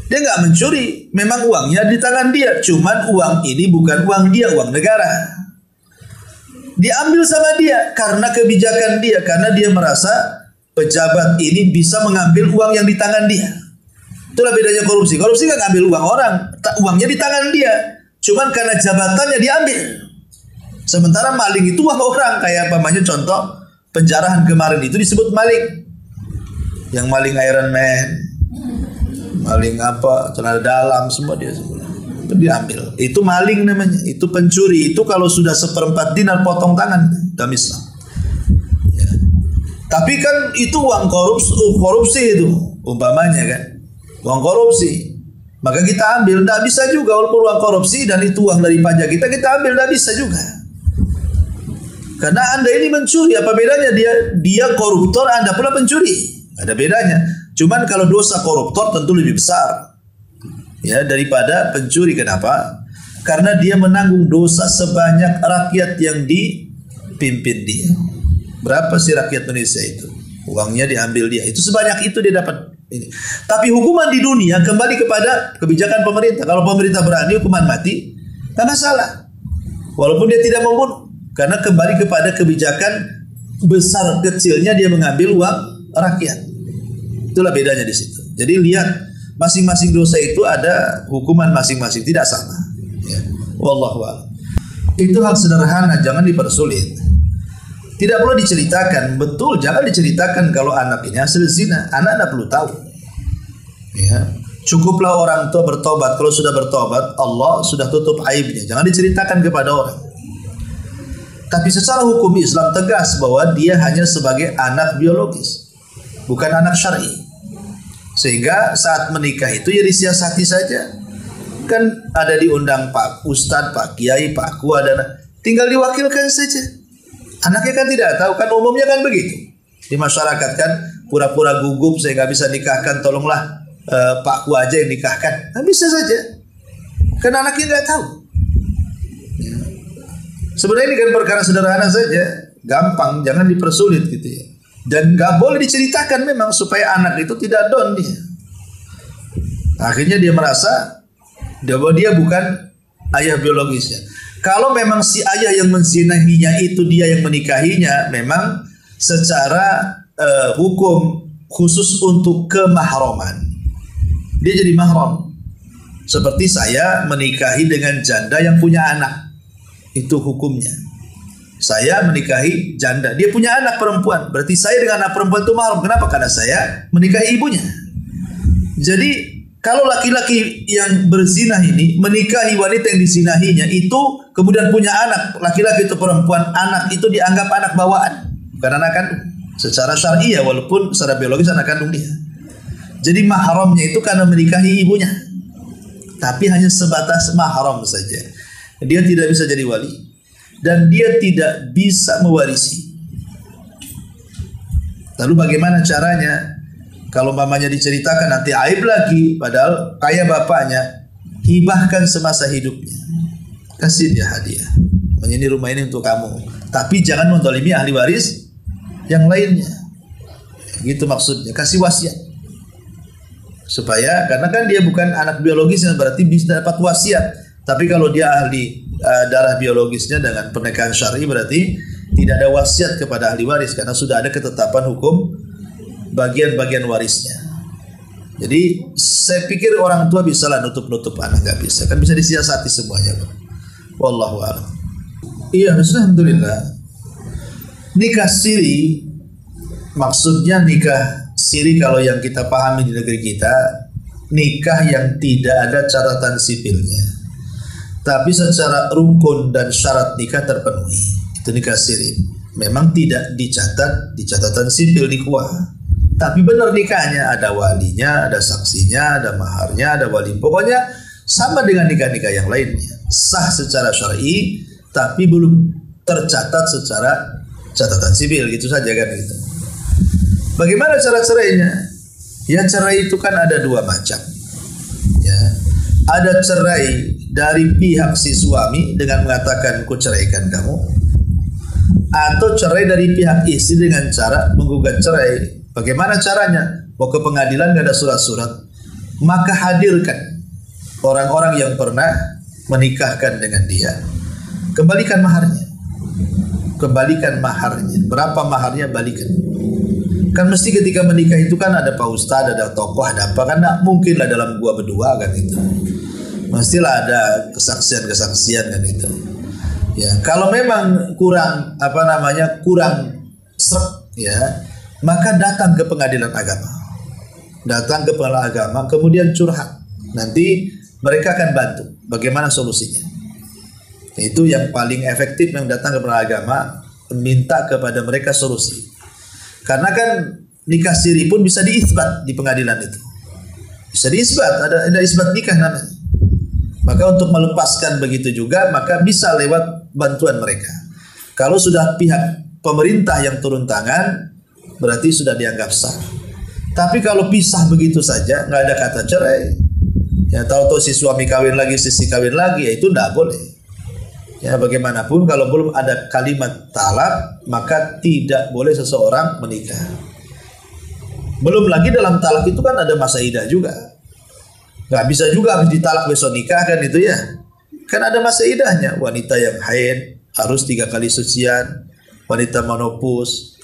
Dia nggak mencuri, memang uangnya di tangan dia. Cuman uang ini bukan uang dia, uang negara. Diambil sama dia karena kebijakan dia, karena dia merasa pejabat ini bisa mengambil uang yang di tangan dia. Itulah bedanya korupsi. Korupsi nggak ngambil uang orang, uangnya di tangan dia. Cuman karena jabatannya diambil. Sementara maling itu uang orang, kayak pamannya contoh penjarahan kemarin itu disebut maling. Yang maling Iron Man, maling apa, celana dalam, semua dia semua. Itu diambil. Itu maling namanya. Itu pencuri. Itu kalau sudah 1/4 dinar potong tangan dalam Islam. Ya. Tapi kan itu uang korupsi itu umpamanya kan. Uang korupsi. Maka kita ambil. Tidak bisa juga walaupun uang korupsi dan itu uang dari pajak kita ambil. Tidak bisa juga. Karena Anda ini mencuri. Apa bedanya dia koruptor, Anda pula pencuri? Ada bedanya. Cuman kalau dosa koruptor tentu lebih besar ya daripada pencuri. Kenapa? Karena dia menanggung dosa sebanyak rakyat yang dipimpin dia. Berapa sih rakyat Indonesia itu? Uangnya diambil dia. Itu sebanyak itu dia dapat ini. Tapi hukuman di dunia kembali kepada kebijakan pemerintah. Kalau pemerintah berani hukuman mati, tak masalah. Walaupun dia tidak membunuh. Karena kembali kepada kebijakan besar kecilnya dia mengambil uang rakyat. Itulah bedanya di situ. Jadi lihat, masing-masing dosa itu ada hukuman masing-masing, tidak sama. Ya. Wallahu a'lam. Itu hal sederhana, jangan dipersulit. Tidak perlu diceritakan, betul, jangan diceritakan kalau anak ini hasil zina. Anak tidak perlu tahu. Ya. Cukuplah orang tua bertobat. Kalau sudah bertobat, Allah sudah tutup aibnya. Jangan diceritakan kepada orang. Tapi secara hukum Islam tegas bahwa dia hanya sebagai anak biologis, bukan anak syar'i. Sehingga saat menikah itu ya disiasati saja. Kan ada diundang Pak Ustadz, Pak Kiai, Pak Ku, ada, tinggal diwakilkan saja. Anaknya kan tidak tahu, kan umumnya kan begitu. Di masyarakat kan pura-pura gugup, saya nggak bisa nikahkan, tolonglah Pak Ku aja yang nikahkan. Nah, bisa saja. Karena anaknya nggak tahu. Ya. Sebenarnya ini kan perkara sederhana saja, gampang, jangan dipersulit gitu ya. Dan nggak boleh diceritakan memang supaya anak itu tidak down dia. Akhirnya dia merasa bahwa dia bukan ayah biologisnya. Kalau memang si ayah yang menzinahinya itu dia yang menikahinya, memang secara hukum khusus untuk kemahraman, dia jadi mahram. Seperti saya menikahi dengan janda yang punya anak, itu hukumnya. Saya menikahi janda, dia punya anak perempuan, berarti saya dengan anak perempuan itu mahram. Kenapa? Karena saya menikahi ibunya. Jadi kalau laki-laki yang berzina ini menikahi wanita yang dizinahinya itu, kemudian punya anak, laki-laki itu perempuan, anak itu dianggap anak bawaan, bukan anak kandung. Secara syar'i ya, walaupun secara biologis anak kandung dia. Jadi mahramnya itu karena menikahi ibunya, tapi hanya sebatas mahram saja. Dia tidak bisa jadi wali. Dan dia tidak bisa mewarisi. Lalu bagaimana caranya? Kalau mamanya diceritakan nanti aib lagi, padahal kaya bapaknya, hibahkan semasa hidupnya. Kasih dia hadiah. Ini rumah ini untuk kamu. Tapi jangan menzalimi ahli waris yang lainnya. Gitu maksudnya. Kasih wasiat. Supaya, karena kan dia bukan anak biologisnya, berarti bisa dapat wasiat. Tapi kalau dia ahli darah biologisnya dengan pernikahan syar'i, berarti tidak ada wasiat kepada ahli waris karena sudah ada ketetapan hukum bagian-bagian warisnya. Jadi saya pikir orang tua bisa lah nutup-nutup anak, nggak bisa, kan bisa disiasati semuanya. Wallahu a'lam. Iya, alhamdulillah. Nikah siri, maksudnya nikah siri kalau yang kita pahami di negeri kita, nikah yang tidak ada catatan sipilnya. Tapi secara rukun dan syarat nikah terpenuhi. Itu nikah siri. Memang tidak dicatat di catatan sipil di KUA. Tapi benar nikahnya, ada walinya, ada saksinya, ada maharnya, ada wali. Pokoknya sama dengan nikah-nikah yang lainnya. Sah secara syar'i, tapi belum tercatat secara catatan sipil, gitu saja kan gitu. Bagaimana cara cerainya? Ya cerai itu kan ada dua macam. Ya, ada cerai dari pihak si suami dengan mengatakan ku ceraikan kamu, atau cerai dari pihak istri dengan cara menggugat cerai. Bagaimana caranya? Mau ke pengadilan nggak ada surat-surat, maka hadirkan orang-orang yang pernah menikahkan dengan dia, kembalikan maharnya. Kembalikan maharnya. Berapa maharnya balikan. Kan mesti ketika menikah itu kan ada pak ustadz, ada tokoh, ada apa, kan nggak mungkin lah dalam gua berdua kan itu. Mestilah ada kesaksian-kesaksian kan itu. Ya, kalau memang kurang kurang srek ya, maka datang ke pengadilan agama. Datang ke pengadilan agama, kemudian curhat. Nanti mereka akan bantu bagaimana solusinya. Itu yang paling efektif, yang datang ke pengadilan agama, minta kepada mereka solusi. Karena kan nikah siri pun bisa diisbat di pengadilan itu. Bisa diisbat, ada isbat nikah namanya. Maka untuk melepaskan begitu juga, maka bisa lewat bantuan mereka. Kalau sudah pihak pemerintah yang turun tangan, berarti sudah dianggap sah. Tapi kalau pisah begitu saja, nggak ada kata cerai, ya tahu-tahu si suami kawin lagi, si kawin lagi, ya itu nggak boleh. Ya bagaimanapun kalau belum ada kalimat talak, maka tidak boleh seseorang menikah. Belum lagi dalam talak itu kan ada masa idah juga. Nggak bisa juga habis ditalak besok nikah kan itu ya. Kan ada masa idahnya. Wanita yang haid harus 3 kali sucian. Wanita menopause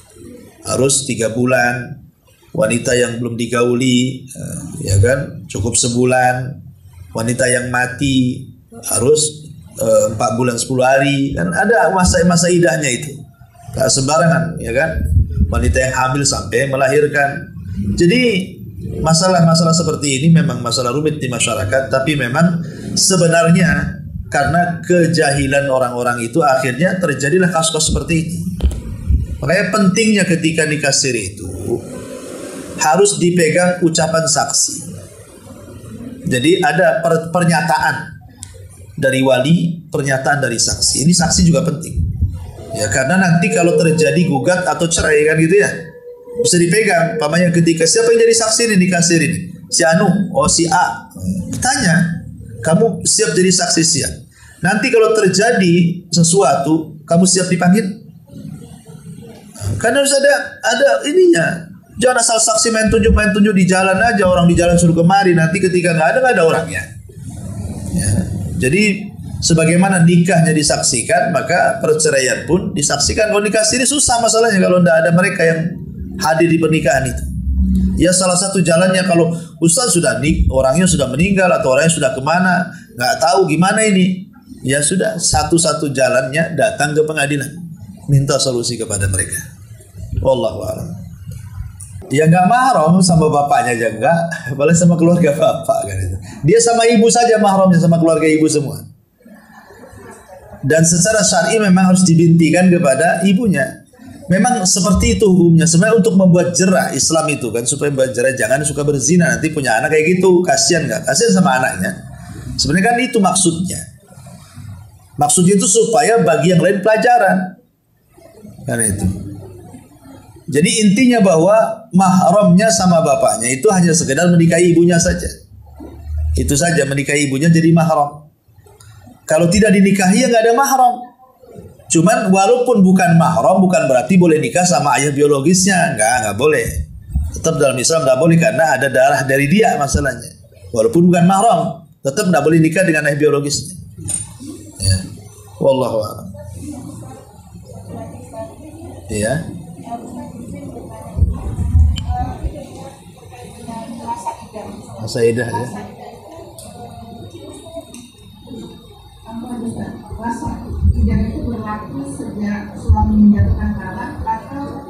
harus 3 bulan. Wanita yang belum digauli ya kan cukup sebulan. Wanita yang mati harus 4 bulan 10 hari. Kan ada masa idahnya itu. Gak sembarangan ya kan. Wanita yang hamil sampai melahirkan. Jadi masalah-masalah seperti ini memang masalah rumit di masyarakat, tapi memang sebenarnya karena kejahilan orang-orang itu akhirnya terjadilah kasus-kasus seperti ini. Makanya pentingnya ketika nikah siri itu harus dipegang ucapan saksi. Jadi ada pernyataan dari wali, pernyataan dari saksi. Ini saksi juga penting. Ya karena nanti kalau terjadi gugat atau cerai kan gitu ya, bisa dipegang. Pamannya ketika siapa yang jadi saksi ini nikah siri ini? Si Anu, oh si A. Tanya, kamu siap jadi saksi siap? Nanti kalau terjadi sesuatu, kamu siap dipanggil? Kan harus ada ininya. Jangan asal saksi main tunjuk di jalan aja, orang di jalan suruh kemari. Nanti ketika nggak ada orangnya. Ya. Jadi sebagaimana nikahnya disaksikan, maka perceraian pun disaksikan. Kalau nikah siri susah masalahnya kalau tidak ada mereka yang hadir di pernikahan itu. Ya salah satu jalannya kalau ustaz sudah orangnya sudah meninggal atau orangnya sudah kemana, nggak tahu gimana ini. Ya sudah satu-satu jalannya datang ke pengadilan, minta solusi kepada mereka. Wallahu a'lam. Ya nggak mahram sama bapaknya aja enggak, boleh sama keluarga bapak kan itu. Dia sama ibu saja mahramnya, sama keluarga ibu semua. Dan secara syar'i memang harus dibintikan kepada ibunya. Memang seperti itu hukumnya. Sebenarnya untuk membuat jerah Islam itu kan, supaya membuat jerah jangan suka berzina, nanti punya anak kayak gitu, kasihan nggak? Kasihan sama anaknya. Sebenarnya kan itu maksudnya. Maksudnya itu supaya bagi yang lain pelajaran. Karena itu. Jadi intinya bahwa mahramnya sama bapaknya itu hanya sekedar menikahi ibunya saja. Itu saja, menikahi ibunya jadi mahram. Kalau tidak dinikahi ya nggak ada mahram. Cuman walaupun bukan mahram bukan berarti boleh nikah sama ayah biologisnya, nggak boleh. Tetap dalam Islam nggak boleh karena ada darah dari dia masalahnya. Walaupun bukan mahram, tetap nggak boleh nikah dengan ayah biologisnya. Ya. Wallahu a'lam. Ya. Masa idah ya. Idah itu berlaku sejak suami menjatuhkan talak atau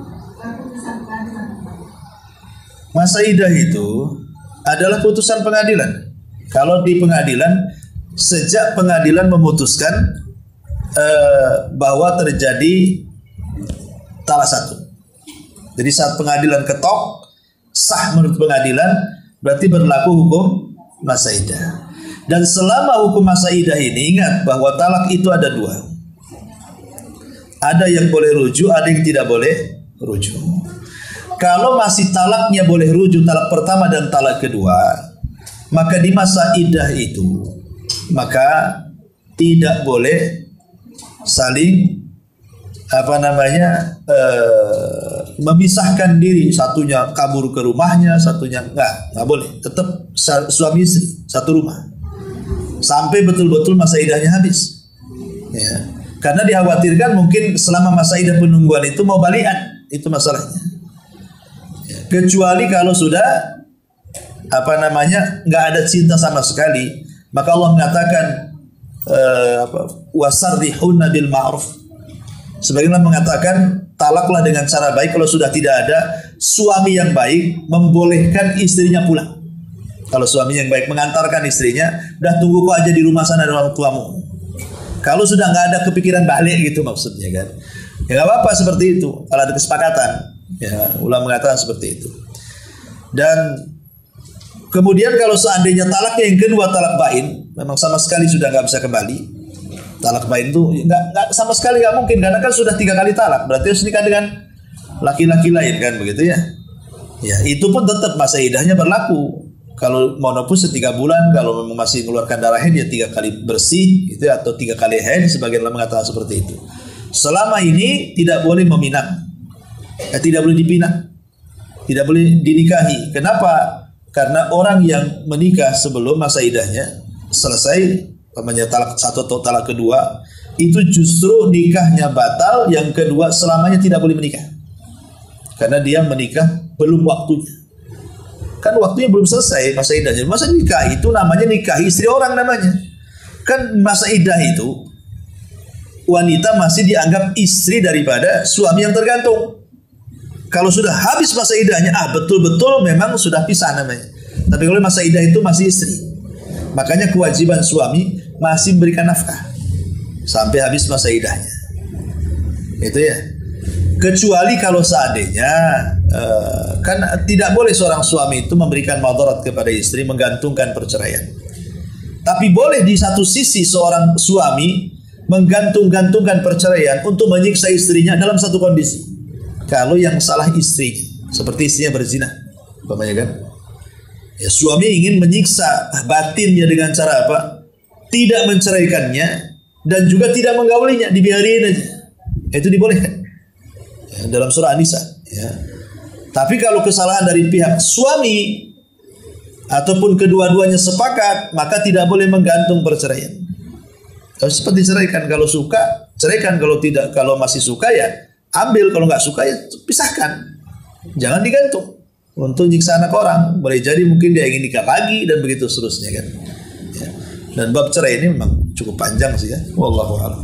putusan pengadilan? Masa idah itu adalah putusan pengadilan. Kalau di pengadilan, sejak pengadilan memutuskan bahwa terjadi talak satu. Jadi saat pengadilan ketok, sah menurut pengadilan, berarti berlaku hukum masa idah. Dan selama hukum masa idah ini, ingat bahwa talak itu ada dua. Ada yang boleh rujuk, ada yang tidak boleh rujuk. Kalau masih talaknya boleh rujuk talak pertama dan talak kedua, maka di masa iddah itu maka tidak boleh saling memisahkan diri, satunya kabur ke rumahnya, satunya nggak boleh, tetap suami istri satu rumah sampai betul-betul masa iddahnya habis, ya. Karena dikhawatirkan mungkin selama masa iddah penungguan itu mau balikan, itu masalahnya, ya. Kecuali kalau sudah nggak ada cinta sama sekali, maka Allah mengatakan wasarrihunna bil ma'ruf. Sebagaimana mengatakan talaklah dengan cara baik. Kalau sudah tidak ada suami yang baik, membolehkan istrinya pulang. Kalau suami yang baik mengantarkan istrinya, udah tunggu kok aja di rumah sana dengan orang tuamu. Kalau sudah nggak ada kepikiran balik gitu maksudnya kan, ya nggak apa-apa seperti itu. Kalau ada kesepakatan, ya ulama mengatakan seperti itu. Dan kemudian kalau seandainya talaknya yang kedua talak bain, memang sama sekali sudah nggak bisa kembali. Talak bain itu nggak sama sekali nggak mungkin, karena kan sudah 3 kali talak, berarti harus nikah dengan laki-laki lain kan begitu ya. Ya itu pun tetap masa iddahnya berlaku. Kalau menopause 3 bulan, kalau memang masih mengeluarkan darah haid ya 3 kali bersih gitu ya, atau 3 kali haid, sebagian ulama mengatakan seperti itu. Selama ini tidak boleh meminang, tidak boleh dipinang, tidak boleh dinikahi. Kenapa? Karena orang yang menikah sebelum masa iddahnya selesai, talak 1 atau talak kedua, itu justru nikahnya batal. Yang kedua, selamanya tidak boleh menikah, karena dia menikah belum waktunya. Kan waktunya belum selesai masa iddahnya. Masa nikah itu namanya nikah istri orang namanya. Kan masa iddah itu wanita masih dianggap istri daripada suami yang tergantung. Kalau sudah habis masa iddahnya, betul-betul memang sudah pisah namanya. Tapi kalau masa iddah itu masih istri, makanya kewajiban suami masih memberikan nafkah sampai habis masa iddahnya. Itu ya. Kecuali kalau seandainya kan tidak boleh seorang suami itu memberikan madarat kepada istri, menggantungkan perceraian. Tapi boleh di satu sisi seorang suami menggantung-gantungkan perceraian untuk menyiksa istrinya dalam satu kondisi. Kalau yang salah istri, seperti istrinya berzina, umpamanya kan. Ya, suami ingin menyiksa batinnya dengan cara apa? Tidak menceraikannya dan juga tidak menggaulinya, dibiarin aja. Itu dibolehkan, ya, dalam surah An-Nisa. Ya. Tapi kalau kesalahan dari pihak suami ataupun kedua-duanya sepakat, maka tidak boleh menggantung perceraian. Harus seperti ceraikan, kalau suka ceraikan, kalau tidak, kalau masih suka ya ambil, kalau nggak suka ya pisahkan. Jangan digantung untuk nyiksa anak orang. Boleh jadi mungkin dia ingin nikah lagi dan begitu seterusnya kan. Ya. Dan bab cerai ini memang cukup panjang sih ya. Wallahu a'lam.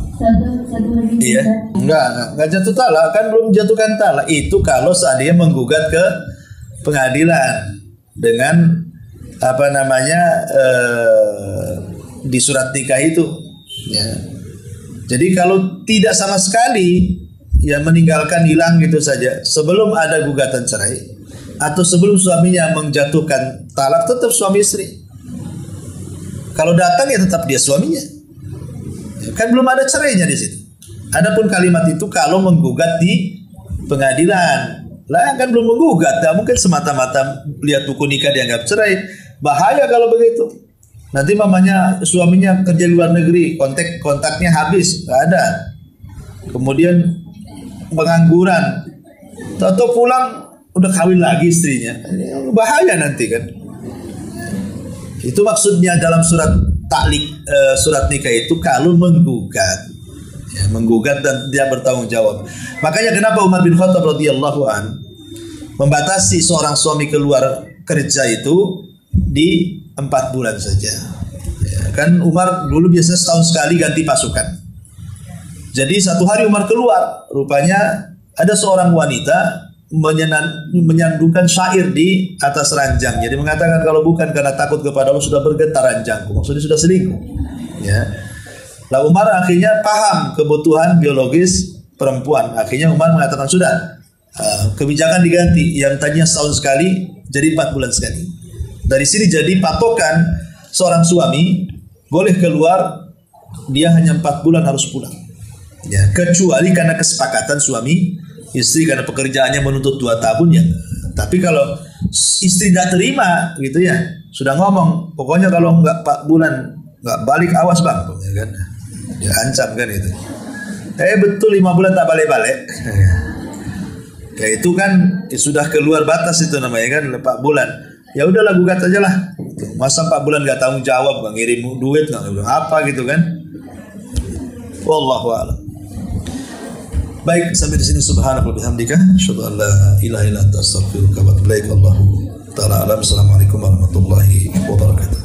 Iya, enggak jatuh talak, kan belum jatuhkan talak. Itu kalau seandainya menggugat ke pengadilan dengan di surat nikah itu. Ya. Jadi kalau tidak sama sekali, ya meninggalkan, hilang gitu saja, sebelum ada gugatan cerai atau sebelum suaminya menjatuhkan talak, tetap suami istri. Kalau datang ya tetap dia suaminya. Kan belum ada cerainya di situ. Adapun kalimat itu kalau menggugat di pengadilan, lah kan belum menggugat, tak mungkin semata-mata lihat buku nikah dianggap cerai. Bahaya kalau begitu. Nanti mamanya suaminya kerja di luar negeri, kontaknya habis, nggak ada. Kemudian pengangguran, atau pulang udah kawin lagi istrinya, bahaya nanti kan. Itu maksudnya dalam surat surat nikah itu kalau menggugat, ya, menggugat dan dia bertanggung jawab. Makanya kenapa Umar bin Khattab radhiyallahu an membatasi seorang suami keluar kerja itu di 4 bulan saja. Ya, kan Umar dulu biasanya setahun sekali ganti pasukan. Jadi satu hari Umar keluar, rupanya ada seorang wanita menyandungkan syair di atas ranjang. Jadi mengatakan kalau bukan karena takut kepada Allah sudah bergetar ranjangku, maksudnya sudah selingkuh. Ya. Lah Umar akhirnya paham kebutuhan biologis perempuan. Akhirnya Umar mengatakan sudah, kebijakan diganti, yang tadinya setahun sekali jadi 4 bulan sekali. Dari sini jadi patokan seorang suami boleh keluar, dia hanya 4 bulan harus pulang. Ya, kecuali karena kesepakatan suami istri karena pekerjaannya menuntut 2 tahun ya. Tapi kalau istri tidak terima gitu ya, sudah ngomong, pokoknya kalau nggak 4 bulan nggak balik awas bang, ya kan? Dia ancam kan itu. Betul 5 bulan tak balik-balik. Ya itu kan sudah keluar batas itu namanya kan 4 bulan. Ya udahlah gugat aja lah. Masa 4 bulan nggak tanggung jawab, nggak ngirim duit, nggak apa gitu kan? Wallahu a'lam. Baik, sampai di sini subhanallah bihamdika asyhadu an la ilaha illa anta astaghfiruka wa atubu ilaik. Wallahu ta'ala alam. Assalamualaikum warahmatullahi wabarakatuh.